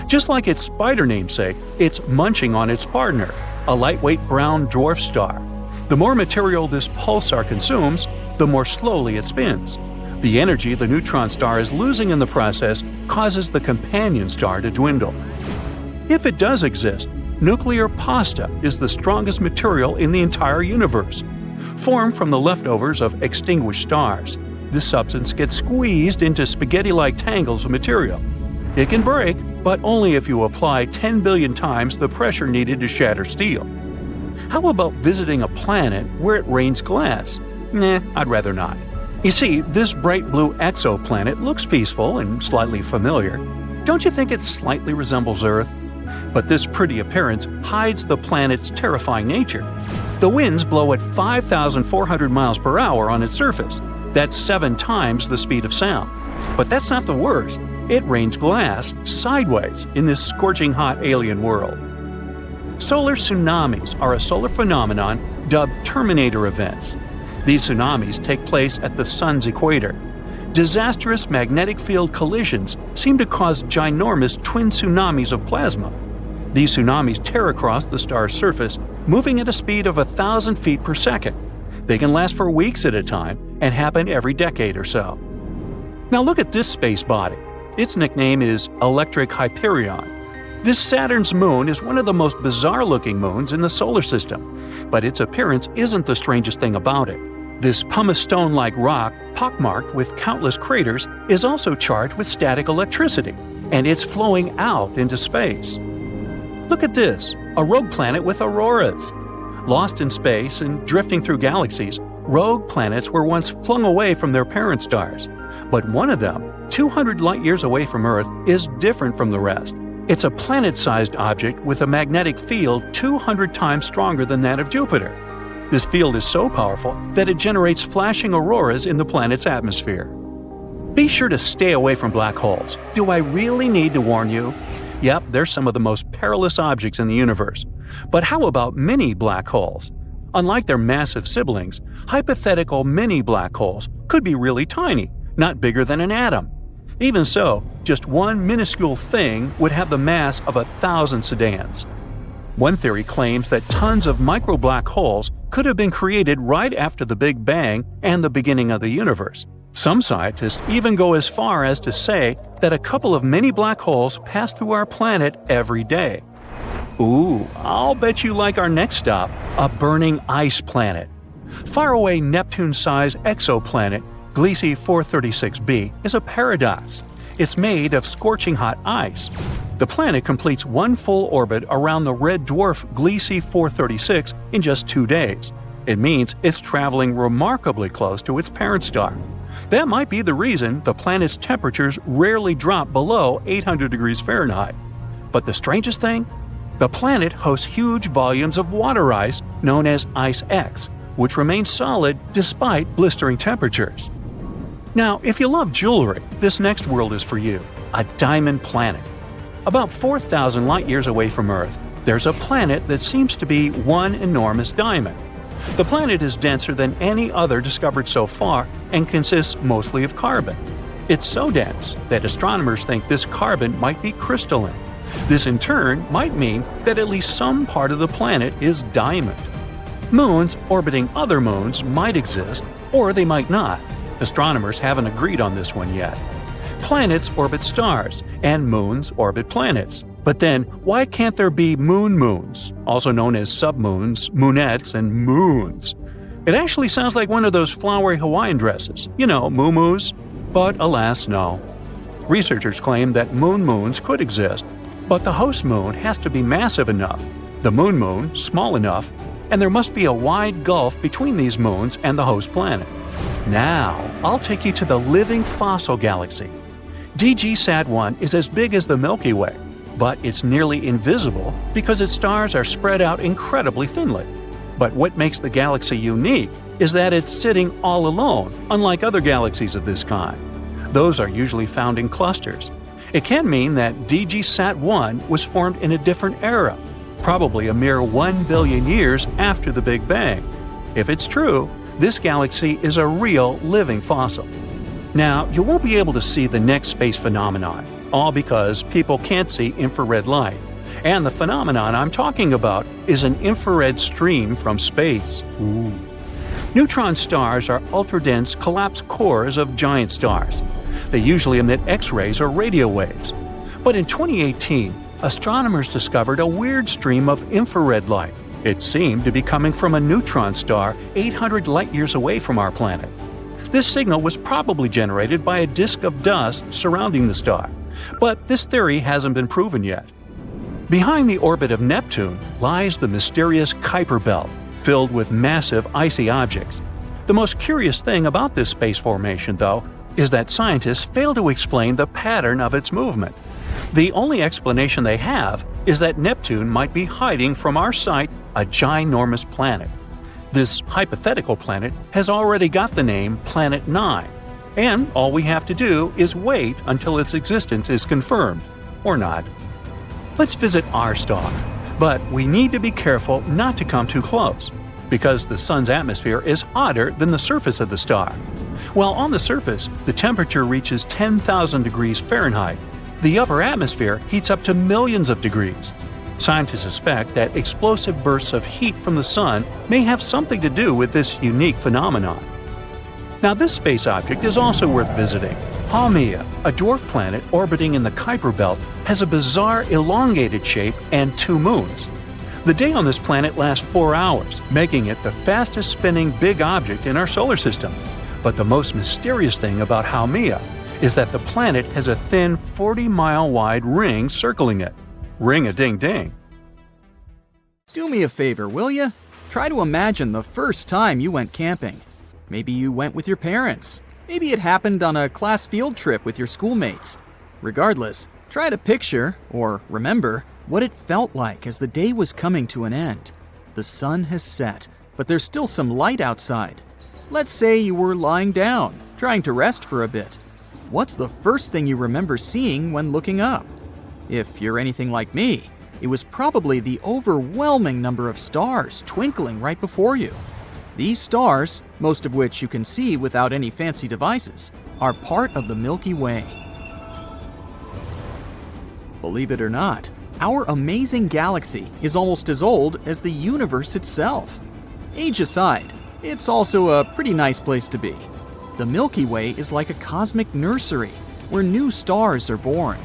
Just like its spider namesake, it's munching on its partner, a lightweight brown dwarf star. The more material this pulsar consumes, the more slowly it spins. The energy the neutron star is losing in the process causes the companion star to dwindle. If it does exist, nuclear pasta is the strongest material in the entire universe. Formed from the leftovers of extinguished stars, this substance gets squeezed into spaghetti-like tangles of material. It can break, but only if you apply 10 billion times the pressure needed to shatter steel. How about visiting a planet where it rains glass? Nah, I'd rather not. You see, this bright blue exoplanet looks peaceful and slightly familiar. Don't you think it slightly resembles Earth? But this pretty appearance hides the planet's terrifying nature. The winds blow at 5,400 miles per hour on its surface. That's 7 times the speed of sound. But that's not the worst. It rains glass sideways in this scorching hot alien world. Solar tsunamis are a solar phenomenon dubbed Terminator events. These tsunamis take place at the Sun's equator. Disastrous magnetic field collisions seem to cause ginormous twin tsunamis of plasma. These tsunamis tear across the star's surface, moving at a speed of 1,000 feet per second. They can last for weeks at a time and happen every decade or so. Now look at this space body. Its nickname is Electric Hyperion. This Saturn's moon is one of the most bizarre-looking moons in the solar system, but its appearance isn't the strangest thing about it. This pumice stone-like rock, pockmarked with countless craters, is also charged with static electricity, and it's flowing out into space. Look at this, a rogue planet with auroras. Lost in space and drifting through galaxies, rogue planets were once flung away from their parent stars. But one of them, 200 light-years away from Earth, is different from the rest. It's a planet-sized object with a magnetic field 200 times stronger than that of Jupiter. This field is so powerful that it generates flashing auroras in the planet's atmosphere. Be sure to stay away from black holes. Do I really need to warn you? Yep, they're some of the most perilous objects in the universe. But how about mini black holes? Unlike their massive siblings, hypothetical mini black holes could be really tiny, not bigger than an atom. Even so, just one minuscule thing would have the mass of 1,000 sedans. One theory claims that tons of micro black holes could have been created right after the Big Bang and the beginning of the universe. Some scientists even go as far as to say that a couple of mini black holes pass through our planet every day. Ooh, I'll bet you like our next stop, a burning ice planet. Faraway Neptune-sized exoplanet Gliese 436b is a paradox. It's made of scorching hot ice. The planet completes one full orbit around the red dwarf Gliese 436 in just 2 days. It means it's traveling remarkably close to its parent star. That might be the reason the planet's temperatures rarely drop below 800 degrees Fahrenheit. But the strangest thing? The planet hosts huge volumes of water ice known as Ice X, which remains solid despite blistering temperatures. Now, if you love jewelry, this next world is for you – a diamond planet. About 4,000 light-years away from Earth, there's a planet that seems to be one enormous diamond. The planet is denser than any other discovered so far and consists mostly of carbon. It's so dense that astronomers think this carbon might be crystalline. This in turn might mean that at least some part of the planet is diamond. Moons orbiting other moons might exist, or they might not. Astronomers haven't agreed on this one yet. Planets orbit stars, and moons orbit planets. But then, why can't there be moons, also known as submoons, moonettes, and moons? It actually sounds like one of those flowery Hawaiian dresses, moo-moos. But alas, no. Researchers claim that moons could exist, but the host moon has to be massive enough, the moon small enough, and there must be a wide gulf between these moons and the host planet. Now, I'll take you to the living fossil galaxy. DG-SAT-1 is as big as the Milky Way, but it's nearly invisible because its stars are spread out incredibly thinly. But what makes the galaxy unique is that it's sitting all alone, unlike other galaxies of this kind. Those are usually found in clusters. It can mean that DG-SAT-1 was formed in a different era, probably a mere 1 billion years after the Big Bang. If it's true, this galaxy is a real living fossil. Now, you won't be able to see the next space phenomenon, all because people can't see infrared light. And the phenomenon I'm talking about is an infrared stream from space. Ooh. Neutron stars are ultra-dense collapsed cores of giant stars. They usually emit X-rays or radio waves. But in 2018, astronomers discovered a weird stream of infrared light. It seemed to be coming from a neutron star 800 light-years away from our planet. This signal was probably generated by a disk of dust surrounding the star, but this theory hasn't been proven yet. Behind the orbit of Neptune lies the mysterious Kuiper Belt, filled with massive icy objects. The most curious thing about this space formation, though, is that scientists fail to explain the pattern of its movement. The only explanation they have is that Neptune might be hiding from our sight a ginormous planet. This hypothetical planet has already got the name Planet 9, and all we have to do is wait until its existence is confirmed, or not. Let's visit our star, but we need to be careful not to come too close, because the Sun's atmosphere is hotter than the surface of the star. While on the surface, the temperature reaches 10,000 degrees Fahrenheit, the upper atmosphere heats up to millions of degrees. Scientists suspect that explosive bursts of heat from the Sun may have something to do with this unique phenomenon. Now, this space object is also worth visiting. Haumea, a dwarf planet orbiting in the Kuiper Belt, has a bizarre elongated shape and 2 moons. The day on this planet lasts 4 hours, making it the fastest spinning big object in our solar system. But the most mysterious thing about Haumea is that the planet has a thin 40-mile-wide ring circling it. Ring-a-ding-ding. Do me a favor, will ya? Try to imagine the first time you went camping. Maybe you went with your parents. Maybe it happened on a class field trip with your schoolmates. Regardless, try to picture, or remember, what it felt like as the day was coming to an end. The sun has set, but there's still some light outside. Let's say you were lying down, trying to rest for a bit. What's the first thing you remember seeing when looking up? If you're anything like me, it was probably the overwhelming number of stars twinkling right before you. These stars, most of which you can see without any fancy devices, are part of the Milky Way. Believe it or not, our amazing galaxy is almost as old as the universe itself. Age aside, it's also a pretty nice place to be. The Milky Way is like a cosmic nursery where new stars are born.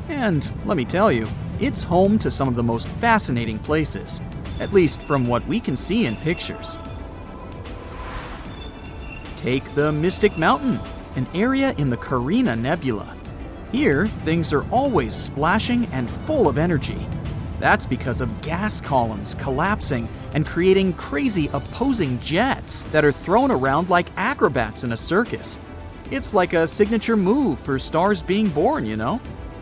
And let me tell you, it's home to some of the most fascinating places, at least from what we can see in pictures. Take the Mystic Mountain, an area in the Carina Nebula. Here, things are always splashing and full of energy. That's because of gas columns collapsing and creating crazy opposing jets that are thrown around like acrobats in a circus. It's like a signature move for stars being born, you know?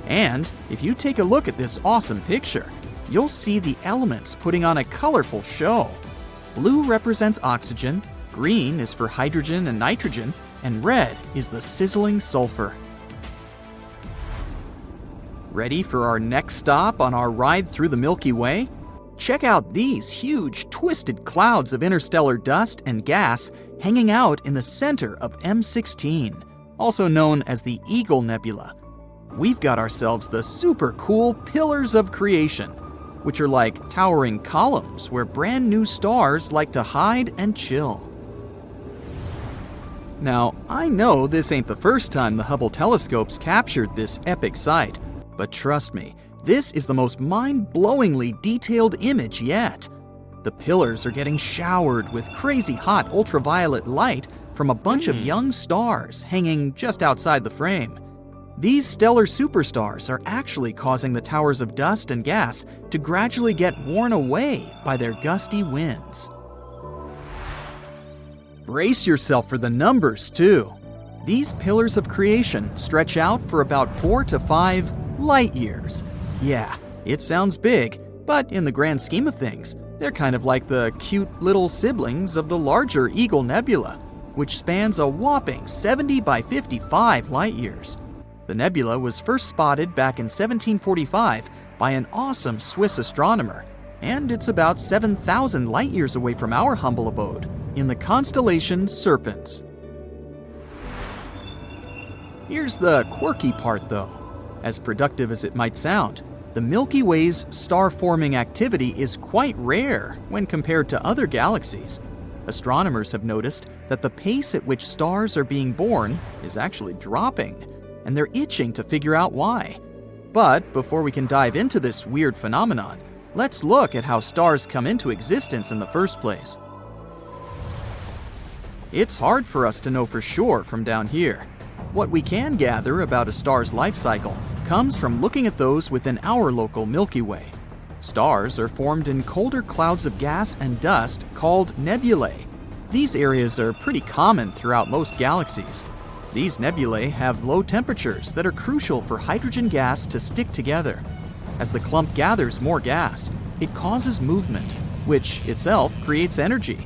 And if you take a look at this awesome picture, you'll see the elements putting on a colorful show. Blue represents oxygen, green is for hydrogen and nitrogen, and red is the sizzling sulfur. Ready for our next stop on our ride through the Milky Way? Check out these huge, twisted clouds of interstellar dust and gas hanging out in the center of M16, also known as the Eagle Nebula. We've got ourselves the super cool Pillars of Creation, which are like towering columns where brand new stars like to hide and chill. Now, I know this ain't the first time the Hubble telescopes captured this epic sight, but trust me, this is the most mind-blowingly detailed image yet. The pillars are getting showered with crazy hot ultraviolet light from a bunch of young stars hanging just outside the frame. These stellar superstars are actually causing the towers of dust and gas to gradually get worn away by their gusty winds. Brace yourself for the numbers, too. These pillars of creation stretch out for about 4 to 5 light years. Yeah, it sounds big, but in the grand scheme of things, they're kind of like the cute little siblings of the larger Eagle Nebula, which spans a whopping 70 by 55 light years. The nebula was first spotted back in 1745 by an awesome Swiss astronomer, and it's about 7,000 light years away from our humble abode, in the constellation Serpens. Here's the quirky part, though. As productive as it might sound, the Milky Way's star-forming activity is quite rare when compared to other galaxies. Astronomers have noticed that the pace at which stars are being born is actually dropping, and they're itching to figure out why. But before we can dive into this weird phenomenon, let's look at how stars come into existence in the first place. It's hard for us to know for sure from down here. What we can gather about a star's life cycle comes from looking at those within our local Milky Way. Stars are formed in colder clouds of gas and dust called nebulae. These areas are pretty common throughout most galaxies. These nebulae have low temperatures that are crucial for hydrogen gas to stick together. As the clump gathers more gas, it causes movement, which itself creates energy.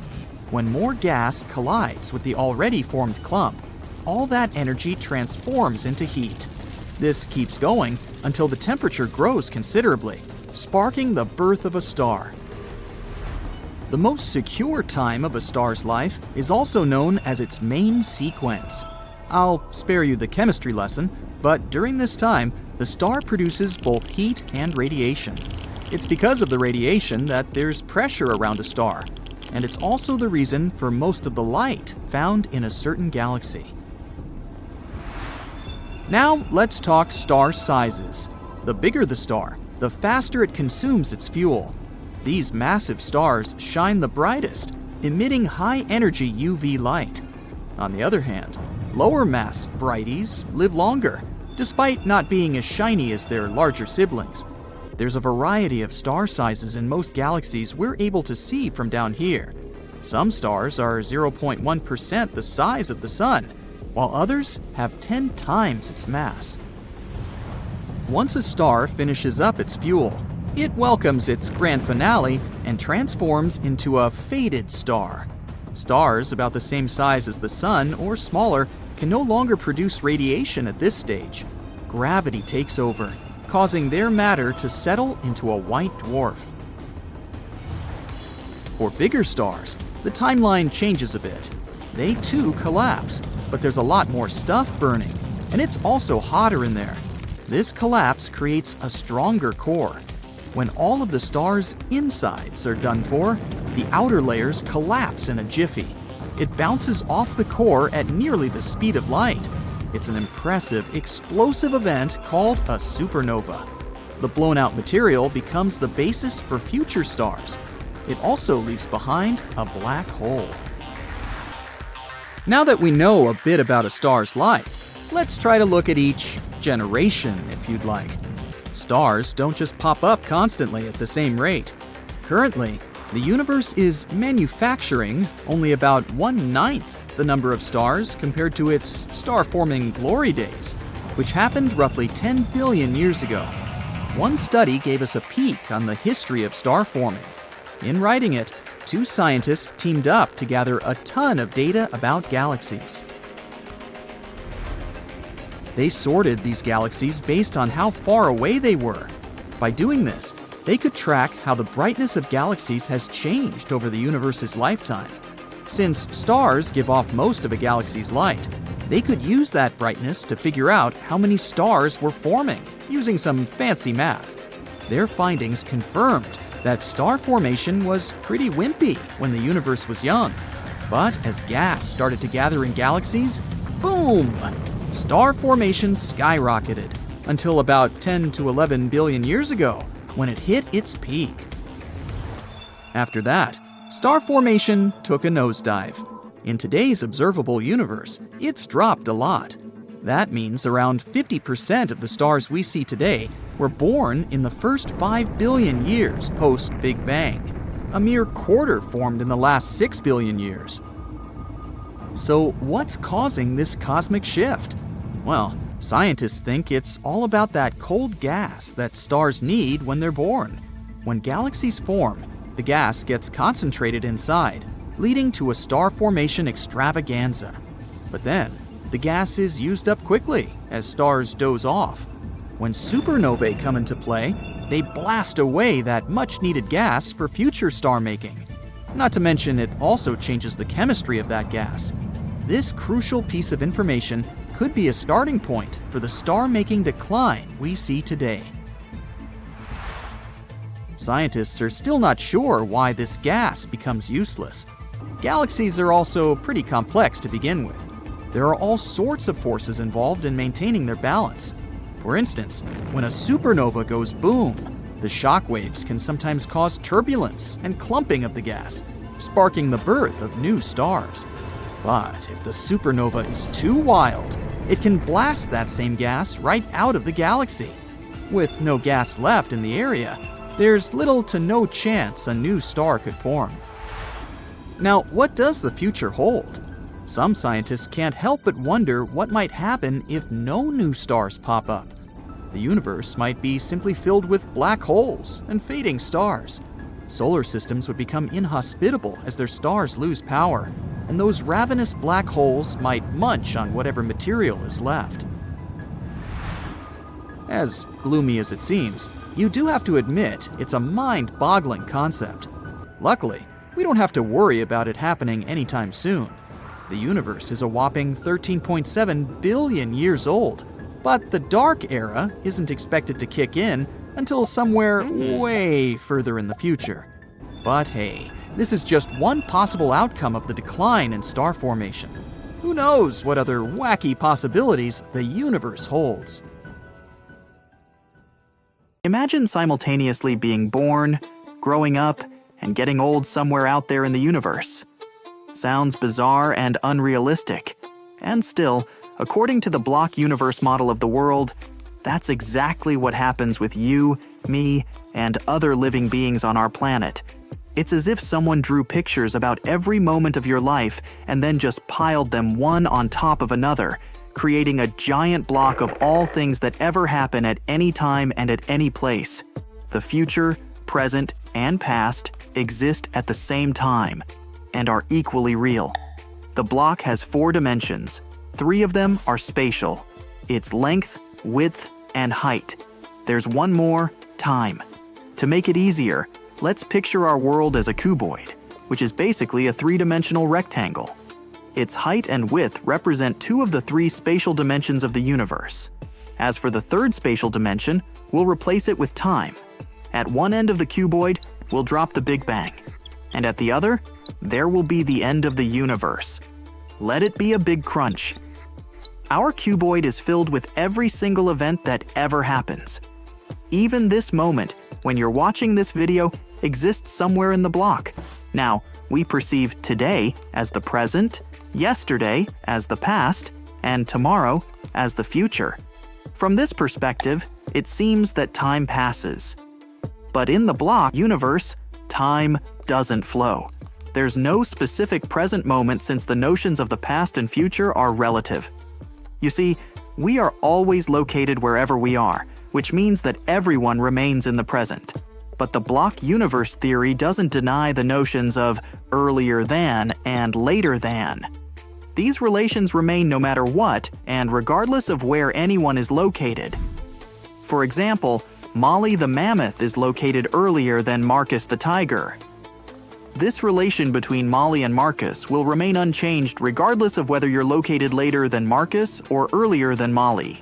When more gas collides with the already formed clump, all that energy transforms into heat. This keeps going until the temperature grows considerably, sparking the birth of a star. The most secure time of a star's life is also known as its main sequence. I'll spare you the chemistry lesson, but during this time, the star produces both heat and radiation. It's because of the radiation that there's pressure around a star, and it's also the reason for most of the light found in a certain galaxy. Now let's talk star sizes. The bigger the star, the faster it consumes its fuel. These massive stars shine the brightest, emitting high-energy UV light. On the other hand, lower mass brighties live longer, despite not being as shiny as their larger siblings. There's a variety of star sizes in most galaxies we're able to see from down here. Some stars are 0.1% the size of the Sun, while others have 10 times its mass. Once a star finishes up its fuel, it welcomes its grand finale and transforms into a faded star. Stars about the same size as the Sun or smaller can no longer produce radiation at this stage. Gravity takes over, causing their matter to settle into a white dwarf. For bigger stars, the timeline changes a bit. They too collapse, but there's a lot more stuff burning, and it's also hotter in there. This collapse creates a stronger core. When all of the star's insides are done for, the outer layers collapse in a jiffy. It bounces off the core at nearly the speed of light. It's an impressive, explosive event called a supernova. The blown-out material becomes the basis for future stars. It also leaves behind a black hole. Now that we know a bit about a star's life, let's try to look at each generation, if you'd like. Stars don't just pop up constantly at the same rate. Currently, the universe is manufacturing only about 1/9 the number of stars compared to its star-forming glory days, which happened roughly 10 billion years ago. One study gave us a peek on the history of star forming. In writing it, 2 scientists teamed up to gather a ton of data about galaxies. They sorted these galaxies based on how far away they were. By doing this, they could track how the brightness of galaxies has changed over the universe's lifetime. Since stars give off most of a galaxy's light, they could use that brightness to figure out how many stars were forming, using some fancy math. Their findings confirmed that star formation was pretty wimpy when the universe was young. But as gas started to gather in galaxies, boom! Star formation skyrocketed until about 10 to 11 billion years ago, when it hit its peak. After that, star formation took a nosedive. In today's observable universe, it's dropped a lot. That means around 50% of the stars we see today were born in the first 5 billion years post-Big Bang. A mere quarter formed in the last 6 billion years. So what's causing this cosmic shift? Well, scientists think it's all about that cold gas that stars need when they're born. When galaxies form, the gas gets concentrated inside, leading to a star formation extravaganza. But then, the gas is used up quickly as stars doze off. When supernovae come into play, they blast away that much-needed gas for future star making. Not to mention, it also changes the chemistry of that gas. This crucial piece of information could be a starting point for the star-making decline we see today. Scientists are still not sure why this gas becomes useless. Galaxies are also pretty complex to begin with. There are all sorts of forces involved in maintaining their balance. For instance, when a supernova goes boom, the shock waves can sometimes cause turbulence and clumping of the gas, sparking the birth of new stars. But if the supernova is too wild, it can blast that same gas right out of the galaxy. With no gas left in the area, there's little to no chance a new star could form. Now, what does the future hold? Some scientists can't help but wonder what might happen if no new stars pop up. The universe might be simply filled with black holes and fading stars. Solar systems would become inhospitable as their stars lose power, and those ravenous black holes might munch on whatever material is left. As gloomy as it seems, you do have to admit it's a mind-boggling concept. Luckily, we don't have to worry about it happening anytime soon. The universe is a whopping 13.7 billion years old, but the dark era isn't expected to kick in until somewhere way further in the future. But hey, this is just one possible outcome of the decline in star formation. Who knows what other wacky possibilities the universe holds? Imagine simultaneously being born, growing up, and getting old somewhere out there in the universe. Sounds bizarre and unrealistic. And still, according to the block universe model of the world, that's exactly what happens with you, me, and other living beings on our planet. It's as if someone drew pictures about every moment of your life and then just piled them one on top of another, creating a giant block of all things that ever happen at any time and at any place. The future, present, and past exist at the same time and are equally real. The block has 4 dimensions. 3 of them are spatial. It's length, width, and height. There's one more, time. To make it easier, let's picture our world as a cuboid, which is basically a 3-dimensional rectangle. Its height and width represent 2 of the 3 spatial dimensions of the universe. As for the 3rd spatial dimension, we'll replace it with time. At one end of the cuboid, we'll drop the Big Bang. And at the other, there will be the end of the universe. Let it be a big crunch. Our cuboid is filled with every single event that ever happens. Even this moment, when you're watching this video, exists somewhere in the block. Now, we perceive today as the present, yesterday as the past, and tomorrow as the future. From this perspective, it seems that time passes. But in the block universe, time doesn't flow. There's no specific present moment since the notions of the past and future are relative. You see, we are always located wherever we are, which means that everyone remains in the present. But the block universe theory doesn't deny the notions of earlier than and later than. These relations remain no matter what and regardless of where anyone is located. For example, Molly the mammoth is located earlier than Marcus the tiger. This relation between Molly and Marcus will remain unchanged regardless of whether you're located later than Marcus or earlier than Molly.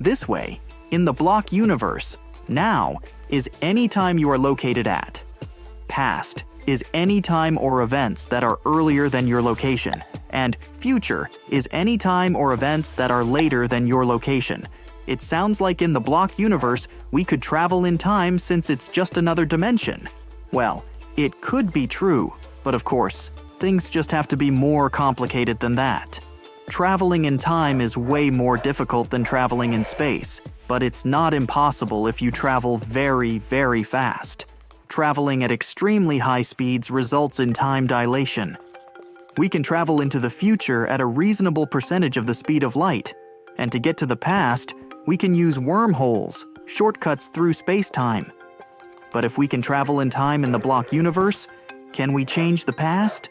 This way, in the block universe, now is any time you are located at. Past is any time or events that are earlier than your location, and future is any time or events that are later than your location. It sounds like in the block universe, we could travel in time since it's just another dimension. Well, it could be true, but of course, things just have to be more complicated than that. Traveling in time is way more difficult than traveling in space, but it's not impossible if you travel very, very fast. Traveling at extremely high speeds results in time dilation. We can travel into the future at a reasonable percentage of the speed of light, and to get to the past, we can use wormholes, shortcuts through space-time. But if we can travel in time in the block universe, can we change the past?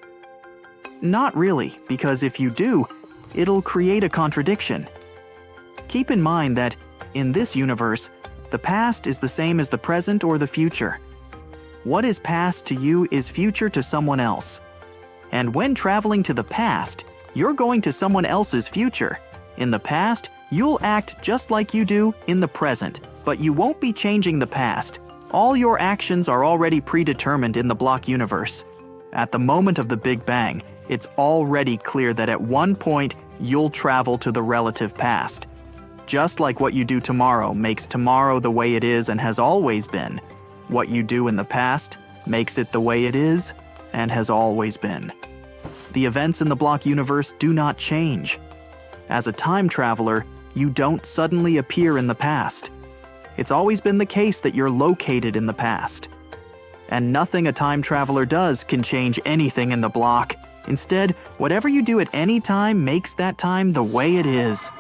Not really, because if you do, it'll create a contradiction. Keep in mind that, in this universe, the past is the same as the present or the future. What is past to you is future to someone else. And when traveling to the past, you're going to someone else's future. In the past, you'll act just like you do in the present, but you won't be changing the past. All your actions are already predetermined in the block universe. At the moment of the Big Bang, it's already clear that at one point, you'll travel to the relative past. Just like what you do tomorrow makes tomorrow the way it is and has always been, what you do in the past makes it the way it is and has always been. The events in the block universe do not change. As a time traveler, you don't suddenly appear in the past. It's always been the case that you're located in the past. And nothing a time traveler does can change anything in the block. Instead, whatever you do at any time makes that time the way it is.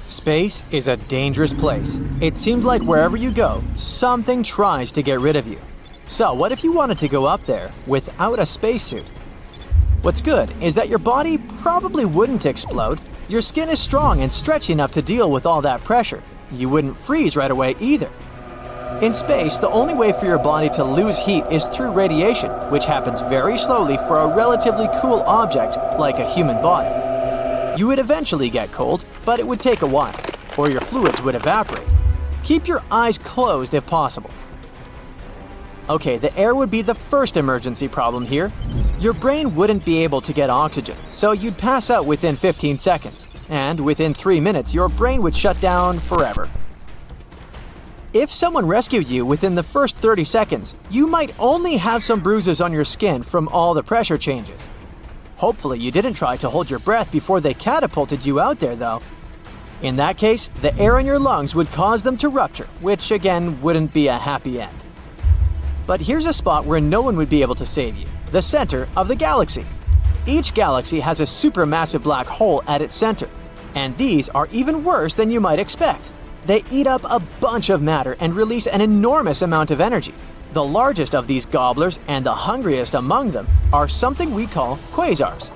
Space is a dangerous place. It seems like wherever you go, something tries to get rid of you. So what if you wanted to go up there without a spacesuit? What's good is that your body probably wouldn't explode. Your skin is strong and stretchy enough to deal with all that pressure. You wouldn't freeze right away either. In space, the only way for your body to lose heat is through radiation, which happens very slowly for a relatively cool object like a human body. You would eventually get cold, but it would take a while, or your fluids would evaporate. Keep your eyes closed if possible. Okay, the air would be the first emergency problem here. Your brain wouldn't be able to get oxygen, so you'd pass out within 15 seconds, and within 3 minutes your brain would shut down forever. If someone rescued you within the first 30 seconds, you might only have some bruises on your skin from all the pressure changes. Hopefully you didn't try to hold your breath before they catapulted you out there though. In that case, the air in your lungs would cause them to rupture, which again wouldn't be a happy end. But here's a spot where no one would be able to save you, the center of the galaxy. Each galaxy has a supermassive black hole at its center, and these are even worse than you might expect. They eat up a bunch of matter and release an enormous amount of energy. The largest of these gobblers and the hungriest among them are something we call quasars.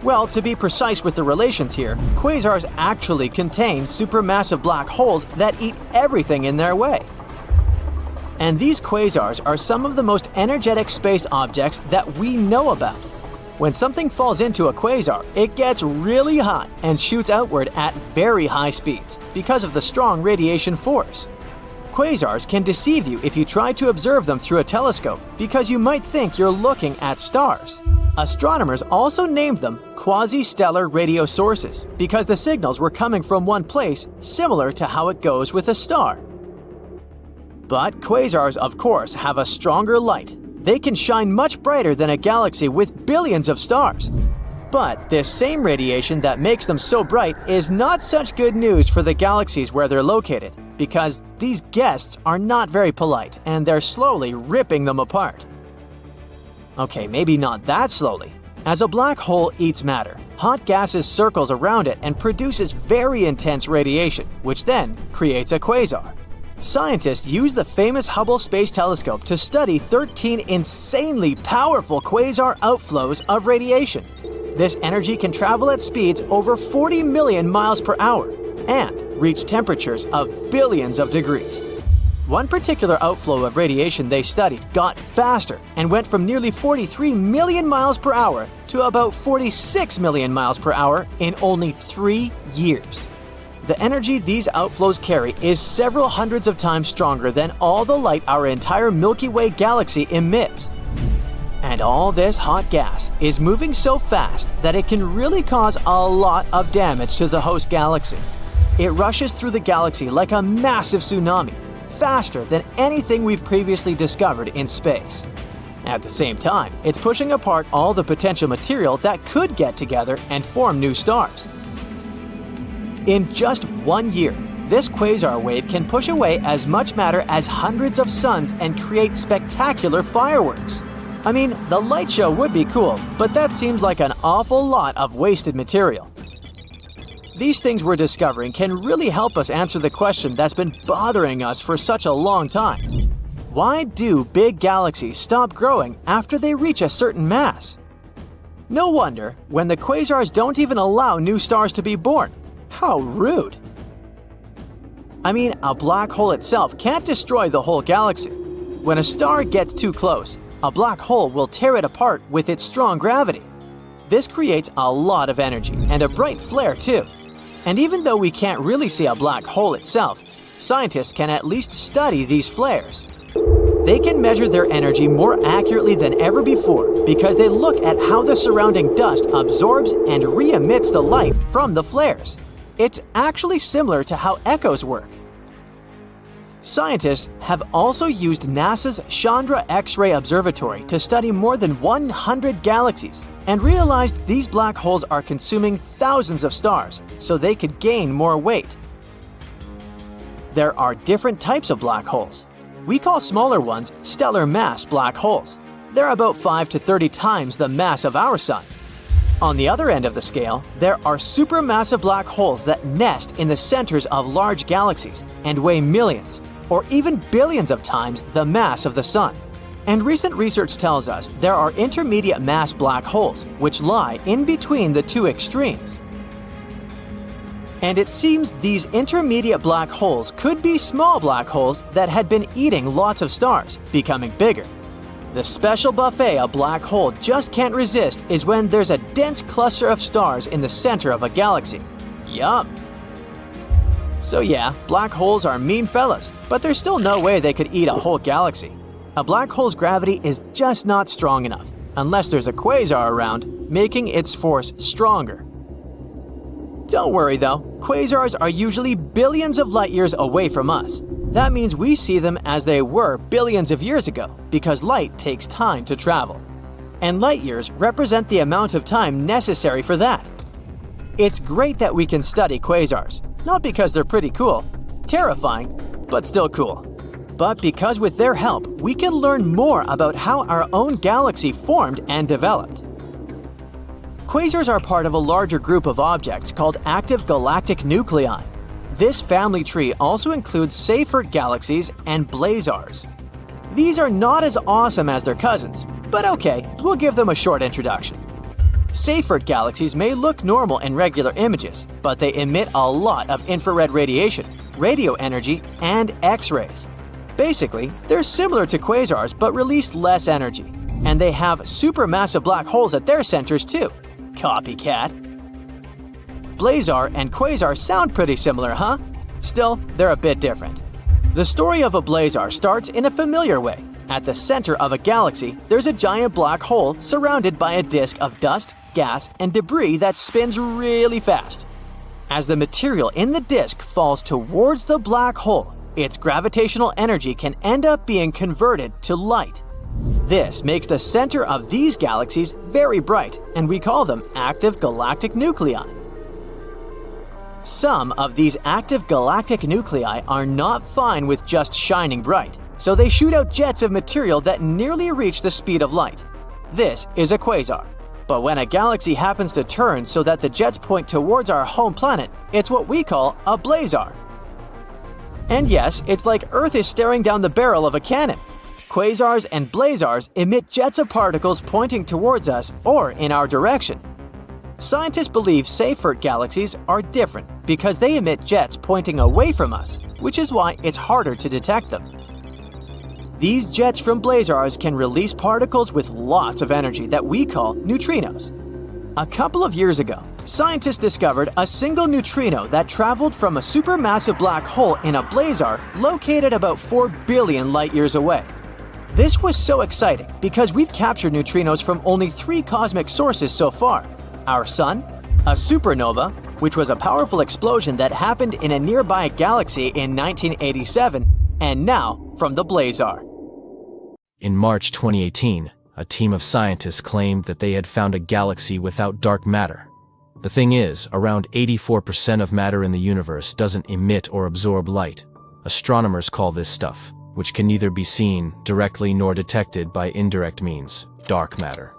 Well, to be precise with the relations here, quasars actually contain supermassive black holes that eat everything in their way. And these quasars are some of the most energetic space objects that we know about. When something falls into a quasar, it gets really hot and shoots outward at very high speeds because of the strong radiation force. Quasars can deceive you if you try to observe them through a telescope because you might think you're looking at stars. Astronomers also named them quasi-stellar radio sources because the signals were coming from one place, similar to how it goes with a star. But quasars, of course, have a stronger light. they can shine much brighter than a galaxy with billions of stars. But this same radiation that makes them so bright is not such good news for the galaxies where they're located, because these guests are not very polite and they're slowly ripping them apart. Okay, maybe not that slowly. As a black hole eats matter, hot gases circles around it and produces very intense radiation, which then creates a quasar. Scientists use the famous Hubble Space Telescope to study 13 insanely powerful quasar outflows of radiation. This energy can travel at speeds over 40 million miles per hour and reach temperatures of billions of degrees. One particular outflow of radiation they studied got faster and went from nearly 43 million miles per hour to about 46 million miles per hour in only 3 years. The energy these outflows carry is several hundreds of times stronger than all the light our entire Milky Way galaxy emits. And all this hot gas is moving so fast that it can really cause a lot of damage to the host galaxy. It rushes through the galaxy like a massive tsunami, faster than anything we've previously discovered in space. At the same time, it's pushing apart all the potential material that could get together and form new stars. In just 1 year, this quasar wave can push away as much matter as hundreds of suns and create spectacular fireworks. I mean, the light show would be cool, but that seems like an awful lot of wasted material. These things we're discovering can really help us answer the question that's been bothering us for such a long time. Why do big galaxies stop growing after they reach a certain mass? No wonder when the quasars don't even allow new stars to be born. How rude! I mean, a black hole itself can't destroy the whole galaxy. When a star gets too close, a black hole will tear it apart with its strong gravity. This creates a lot of energy and a bright flare too. And even though we can't really see a black hole itself, scientists can at least study these flares. They can measure their energy more accurately than ever before because they look at how the surrounding dust absorbs and re-emits the light from the flares. It's actually similar to how echoes work. Scientists have also used NASA's Chandra X-ray Observatory to study more than 100 galaxies and realized these black holes are consuming thousands of stars, so they could gain more weight. There are different types of black holes. We call smaller ones stellar mass black holes. They're about 5 to 30 times the mass of our Sun. On the other end of the scale, there are supermassive black holes that nest in the centers of large galaxies and weigh millions, or even billions of times the mass of the Sun. And recent research tells us there are intermediate mass black holes, which lie in between the two extremes. And it seems these intermediate black holes could be small black holes that had been eating lots of stars, becoming bigger. The special buffet a black hole just can't resist is when there's a dense cluster of stars in the center of a galaxy. Yum! So yeah, black holes are mean fellas, but there's still no way they could eat a whole galaxy. A black hole's gravity is just not strong enough, unless there's a quasar around, making its force stronger. Don't worry though, quasars are usually billions of light years away from us. That means we see them as they were billions of years ago, because light takes time to travel. And light years represent the amount of time necessary for that. It's great that we can study quasars, not because they're pretty cool, terrifying, but still cool, but because with their help, we can learn more about how our own galaxy formed and developed. Quasars are part of a larger group of objects called active galactic nuclei. This family tree also includes Seyfert galaxies and blazars. These are not as awesome as their cousins, but okay, we'll give them a short introduction. Seyfert galaxies may look normal in regular images, but they emit a lot of infrared radiation, radio energy, and X-rays. Basically, they're similar to quasars but release less energy, and they have supermassive black holes at their centers too. Copycat. Blazar and quasar sound pretty similar, huh? Still, they're a bit different. The story of a blazar starts in a familiar way. At the center of a galaxy, there's a giant black hole surrounded by a disk of dust, gas, and debris that spins really fast. As the material in the disk falls towards the black hole, its gravitational energy can end up being converted to light. This makes the center of these galaxies very bright, and we call them active galactic nuclei. Some of these active galactic nuclei are not fine with just shining bright, so they shoot out jets of material that nearly reach the speed of light. This is a quasar. But when a galaxy happens to turn so that the jets point towards our home planet, it's what we call a blazar. And yes, it's like Earth is staring down the barrel of a cannon. Quasars and blazars emit jets of particles pointing towards us or in our direction. Scientists believe Seyfert galaxies are different because they emit jets pointing away from us, which is why it's harder to detect them. These jets from blazars can release particles with lots of energy that we call neutrinos. A couple of years ago, scientists discovered a single neutrino that traveled from a supermassive black hole in a blazar located about 4 billion light-years away. This was so exciting because we've captured neutrinos from only 3 cosmic sources so far: our Sun, a supernova, which was a powerful explosion that happened in a nearby galaxy in 1987, and now from the blazar. In March 2018, a team of scientists claimed that they had found a galaxy without dark matter. The thing is, around 84% of matter in the universe doesn't emit or absorb light. Astronomers call this stuff, which can neither be seen directly nor detected by indirect means, dark matter.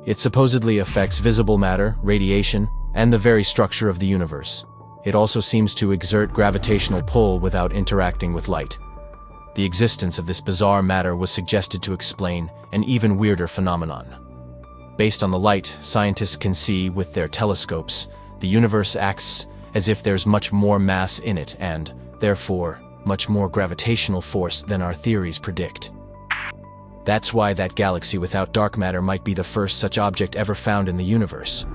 It supposedly affects visible matter, radiation, and the very structure of the universe. It also seems to exert gravitational pull without interacting with light. The existence of this bizarre matter was suggested to explain an even weirder phenomenon. Based on the light scientists can see with their telescopes, the universe acts as if there's much more mass in it and, therefore, much more gravitational force than our theories predict. That's why that galaxy without dark matter might be the first such object ever found in the universe.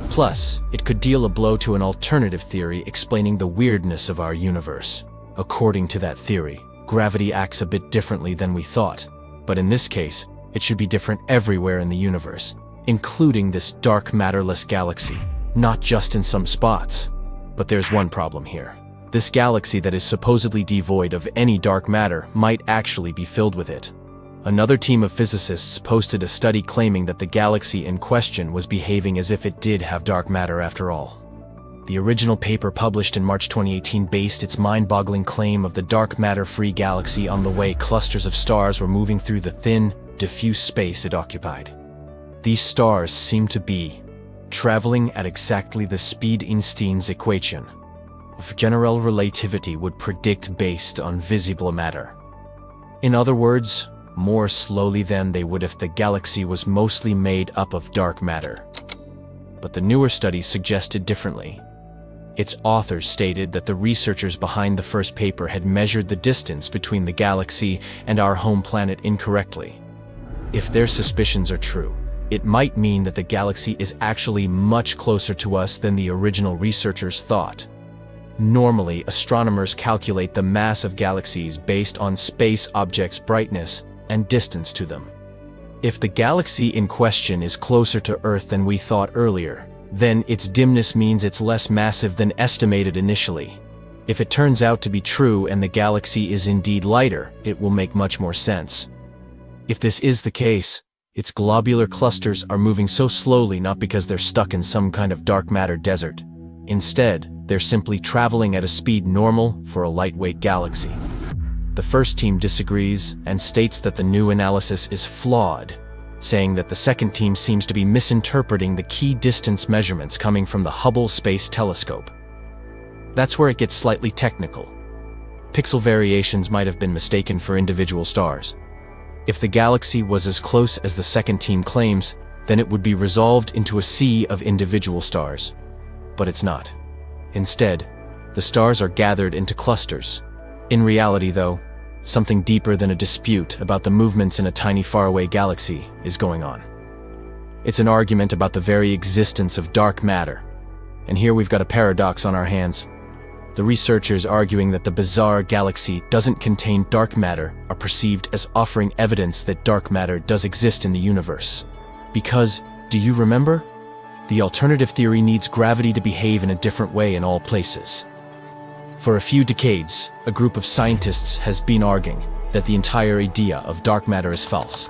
Plus, it could deal a blow to an alternative theory explaining the weirdness of our universe. According to that theory, gravity acts a bit differently than we thought, but in this case, it should be different everywhere in the universe, including this dark matterless galaxy, not just in some spots. But there's one problem here. This galaxy that is supposedly devoid of any dark matter might actually be filled with it. Another team of physicists posted a study claiming that the galaxy in question was behaving as if it did have dark matter after all. The original paper published in March 2018 based its mind-boggling claim of the dark matter-free galaxy on the way clusters of stars were moving through the thin, diffuse space it occupied. These stars seem to be traveling at exactly the speed Einstein's equation of general relativity would predict based on visible matter. In other words, more slowly than they would if the galaxy was mostly made up of dark matter. But the newer study suggested differently. Its authors stated that the researchers behind the first paper had measured the distance between the galaxy and our home planet incorrectly. If their suspicions are true, it might mean that the galaxy is actually much closer to us than the original researchers thought. Normally, astronomers calculate the mass of galaxies based on space objects' brightness and distance to them. If the galaxy in question is closer to Earth than we thought earlier, then its dimness means it's less massive than estimated initially. If it turns out to be true and the galaxy is indeed lighter, it will make much more sense. If this is the case, its globular clusters are moving so slowly not because they're stuck in some kind of dark matter desert. Instead, they're simply traveling at a speed normal for a lightweight galaxy. The first team disagrees and states that the new analysis is flawed, saying that the second team seems to be misinterpreting the key distance measurements coming from the Hubble Space Telescope. That's where it gets slightly technical. Pixel variations might have been mistaken for individual stars. If the galaxy was as close as the second team claims, then it would be resolved into a sea of individual stars. But it's not. Instead, the stars are gathered into clusters. In reality, though, something deeper than a dispute about the movements in a tiny faraway galaxy is going on. It's an argument about the very existence of dark matter. And here we've got a paradox on our hands. The researchers arguing that the bizarre galaxy doesn't contain dark matter are perceived as offering evidence that dark matter does exist in the universe. Because, do you remember? The alternative theory needs gravity to behave in a different way in all places. For a few decades, a group of scientists has been arguing that the entire idea of dark matter is false.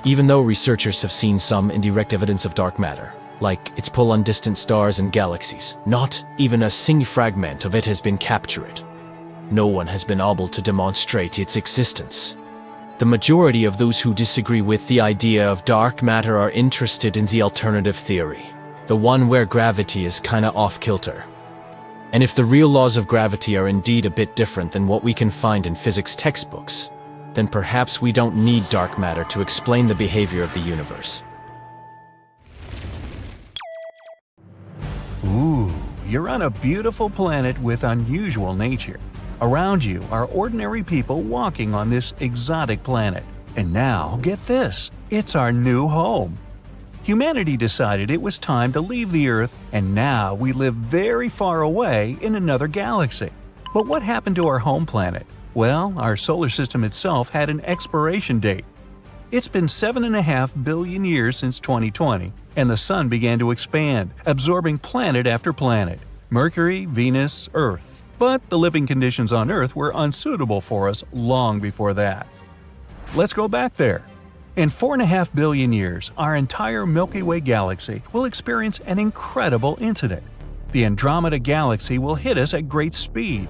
even though researchers have seen some indirect evidence of dark matter, like its pull on distant stars and galaxies. Not even a single fragment of it has been captured. No one has been able to demonstrate its existence. The majority of those who disagree with the idea of dark matter are interested in the alternative theory, the one where gravity is kinda off-kilter. And if the real laws of gravity are indeed a bit different than what we can find in physics textbooks, then perhaps we don't need dark matter to explain the behavior of the universe. Ooh, you're on a beautiful planet with unusual nature. Around you are ordinary people walking on this exotic planet. And now, get this, it's our new home. Humanity decided it was time to leave the Earth, and now we live very far away in another galaxy. But what happened to our home planet? Well, our solar system itself had an expiration date. It's been 7.5 billion years since 2020, and the Sun began to expand, absorbing planet after planet – Mercury, Venus, Earth. But the living conditions on Earth were unsuitable for us long before that. Let's go back there. In 4.5 billion years, our entire Milky Way galaxy will experience an incredible incident. The Andromeda galaxy will hit us at great speed.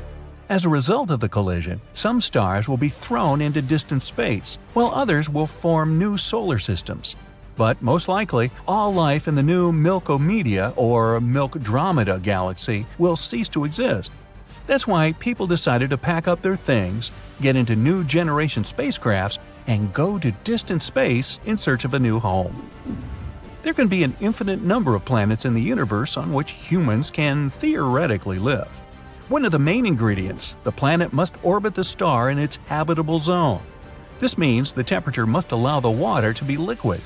As a result of the collision, some stars will be thrown into distant space, while others will form new solar systems. But most likely, all life in the new Milkomedia or Milkdromeda galaxy will cease to exist. That's why people decided to pack up their things, get into new generation spacecrafts, and go to distant space in search of a new home. There can be an infinite number of planets in the universe on which humans can theoretically live. One of the main ingredients, the planet must orbit the star in its habitable zone. This means the temperature must allow the water to be liquid.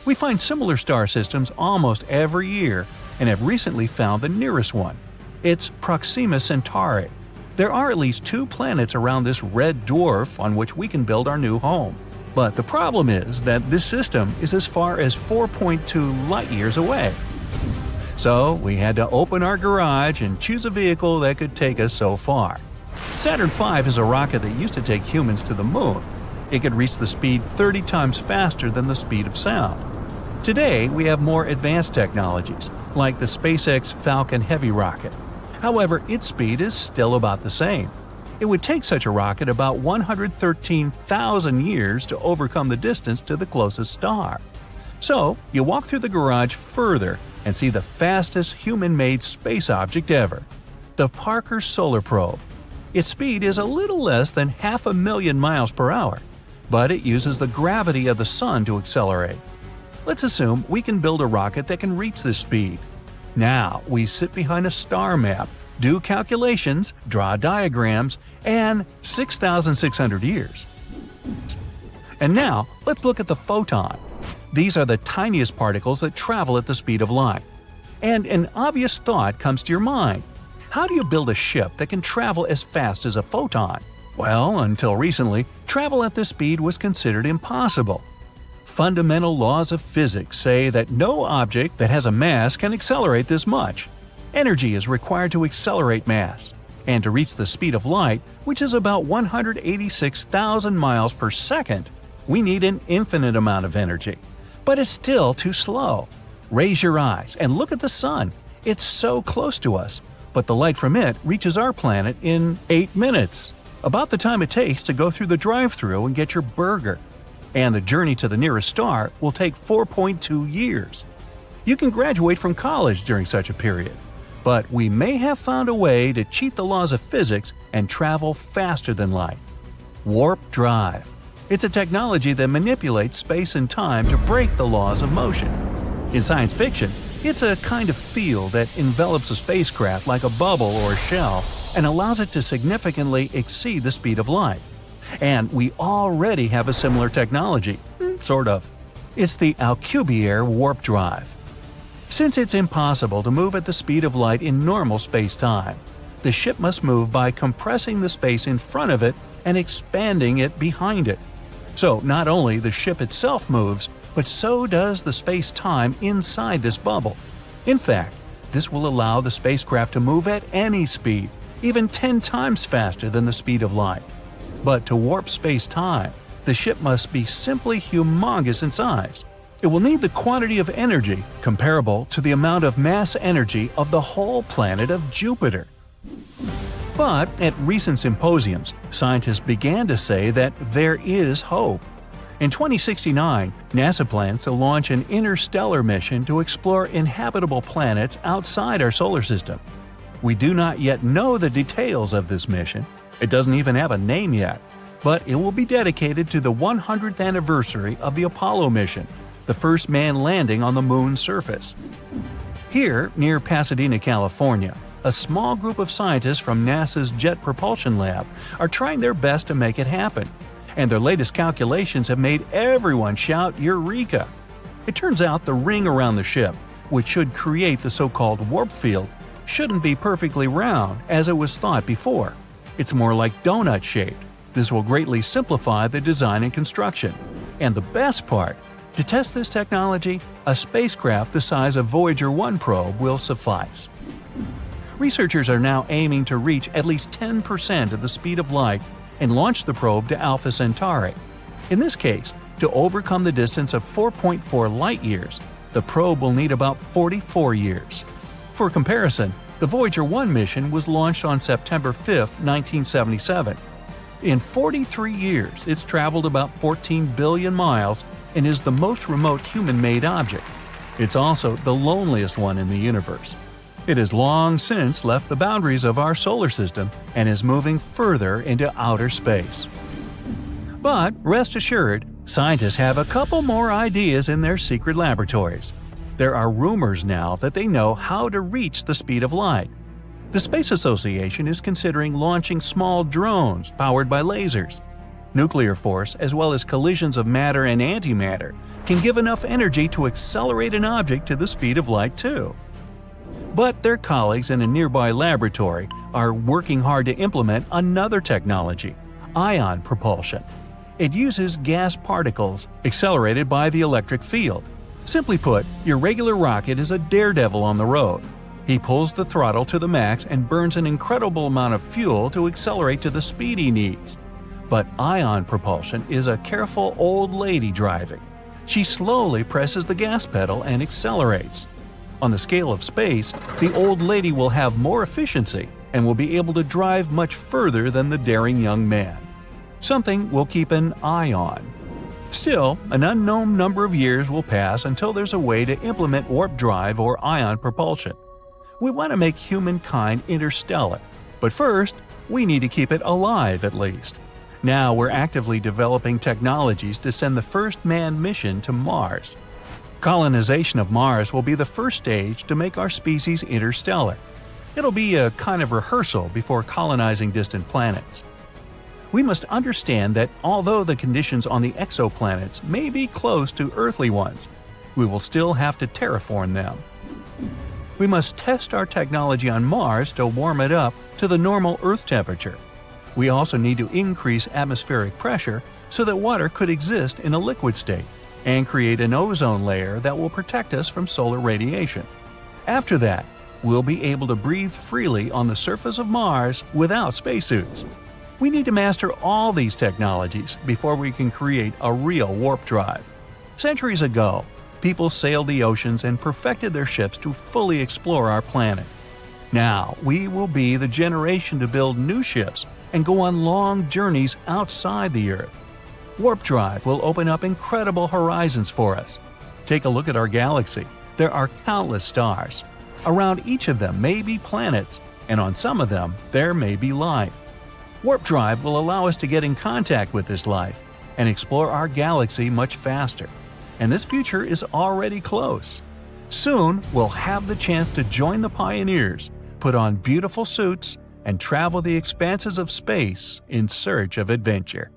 We find similar star systems almost every year and have recently found the nearest one. It's Proxima Centauri. There are at least 2 planets around this red dwarf on which we can build our new home. But the problem is that this system is as far as 4.2 light-years away. So we had to open our garage and choose a vehicle that could take us so far. Saturn V is a rocket that used to take humans to the moon. It could reach the speed 30 times faster than the speed of sound. Today, we have more advanced technologies, like the SpaceX Falcon Heavy rocket. However, its speed is still about the same. It would take such a rocket about 113,000 years to overcome the distance to the closest star. So, you walk through the garage further and see the fastest human-made space object ever, the Parker Solar Probe. Its speed is a little less than 500,000 miles per hour, but it uses the gravity of the Sun to accelerate. Let's assume we can build a rocket that can reach this speed. Now, we sit behind a star map, do calculations, draw diagrams, and 6,600 years. And now, let's look at the photon. These are the tiniest particles that travel at the speed of light. And an obvious thought comes to your mind. How do you build a ship that can travel as fast as a photon? Well, until recently, travel at this speed was considered impossible. Fundamental laws of physics say that no object that has a mass can accelerate this much. Energy is required to accelerate mass. And to reach the speed of light, which is about 186,000 miles per second, we need an infinite amount of energy. But it's still too slow. Raise your eyes and look at the Sun. It's so close to us, but the light from it reaches our planet in 8 minutes, about the time it takes to go through the drive-thru and get your burger. And the journey to the nearest star will take 4.2 years. You can graduate from college during such a period. But we may have found a way to cheat the laws of physics and travel faster than light. Warp drive. It's a technology that manipulates space and time to break the laws of motion. In science fiction, it's a kind of field that envelops a spacecraft like a bubble or a shell and allows it to significantly exceed the speed of light. And we already have a similar technology, sort of. It's the Alcubierre warp drive. Since it's impossible to move at the speed of light in normal space-time, the ship must move by compressing the space in front of it and expanding it behind it. So not only the ship itself moves, but so does the space-time inside this bubble. In fact, this will allow the spacecraft to move at any speed, even 10 times faster than the speed of light. But to warp space-time, the ship must be simply humongous in size. It will need the quantity of energy comparable to the amount of mass energy of the whole planet of Jupiter. But at recent symposiums, scientists began to say that there is hope. In 2069, NASA plans to launch an interstellar mission to explore inhabitable planets outside our solar system. We do not yet know the details of this mission. It doesn't even have a name yet, but it will be dedicated to the 100th anniversary of the Apollo mission, the first man landing on the moon's surface. Here, near Pasadena, California, a small group of scientists from NASA's Jet Propulsion Lab are trying their best to make it happen, and their latest calculations have made everyone shout Eureka! It turns out the ring around the ship, which should create the so-called warp field, shouldn't be perfectly round as it was thought before. It's more like donut-shaped. This will greatly simplify the design and construction. And the best part, to test this technology, a spacecraft the size of Voyager 1 probe will suffice. Researchers are now aiming to reach at least 10% of the speed of light and launch the probe to Alpha Centauri. In this case, to overcome the distance of 4.4 light-years, the probe will need about 44 years. For comparison, the Voyager 1 mission was launched on September 5, 1977. In 43 years, it's traveled about 14 billion miles and is the most remote human-made object. It's also the loneliest one in the universe. It has long since left the boundaries of our solar system and is moving further into outer space. But rest assured, scientists have a couple more ideas in their secret laboratories. There are rumors now that they know how to reach the speed of light. The Space Association is considering launching small drones powered by lasers. Nuclear force, as well as collisions of matter and antimatter, can give enough energy to accelerate an object to the speed of light too. But their colleagues in a nearby laboratory are working hard to implement another technology, ion propulsion. It uses gas particles accelerated by the electric field. Simply put, your regular rocket is a daredevil on the road. He pulls the throttle to the max and burns an incredible amount of fuel to accelerate to the speed he needs. But ion propulsion is a careful old lady driving. She slowly presses the gas pedal and accelerates. On the scale of space, the old lady will have more efficiency and will be able to drive much further than the daring young man. Something we'll keep an eye on. Still, an unknown number of years will pass until there's a way to implement warp drive or ion propulsion. We want to make humankind interstellar, but first, we need to keep it alive at least. Now we're actively developing technologies to send the first manned mission to Mars. Colonization of Mars will be the first stage to make our species interstellar. It'll be a kind of rehearsal before colonizing distant planets. We must understand that although the conditions on the exoplanets may be close to earthly ones, we will still have to terraform them. We must test our technology on Mars to warm it up to the normal Earth temperature. We also need to increase atmospheric pressure so that water could exist in a liquid state, and create an ozone layer that will protect us from solar radiation. After that, we'll be able to breathe freely on the surface of Mars without spacesuits. We need to master all these technologies before we can create a real warp drive. Centuries ago, people sailed the oceans and perfected their ships to fully explore our planet. Now, we will be the generation to build new ships and go on long journeys outside the Earth. Warp drive will open up incredible horizons for us. Take a look at our galaxy. There are countless stars. Around each of them may be planets, and on some of them, there may be life. Warp drive will allow us to get in contact with this life and explore our galaxy much faster. And this future is already close. Soon, we'll have the chance to join the pioneers, put on beautiful suits, and travel the expanses of space in search of adventure.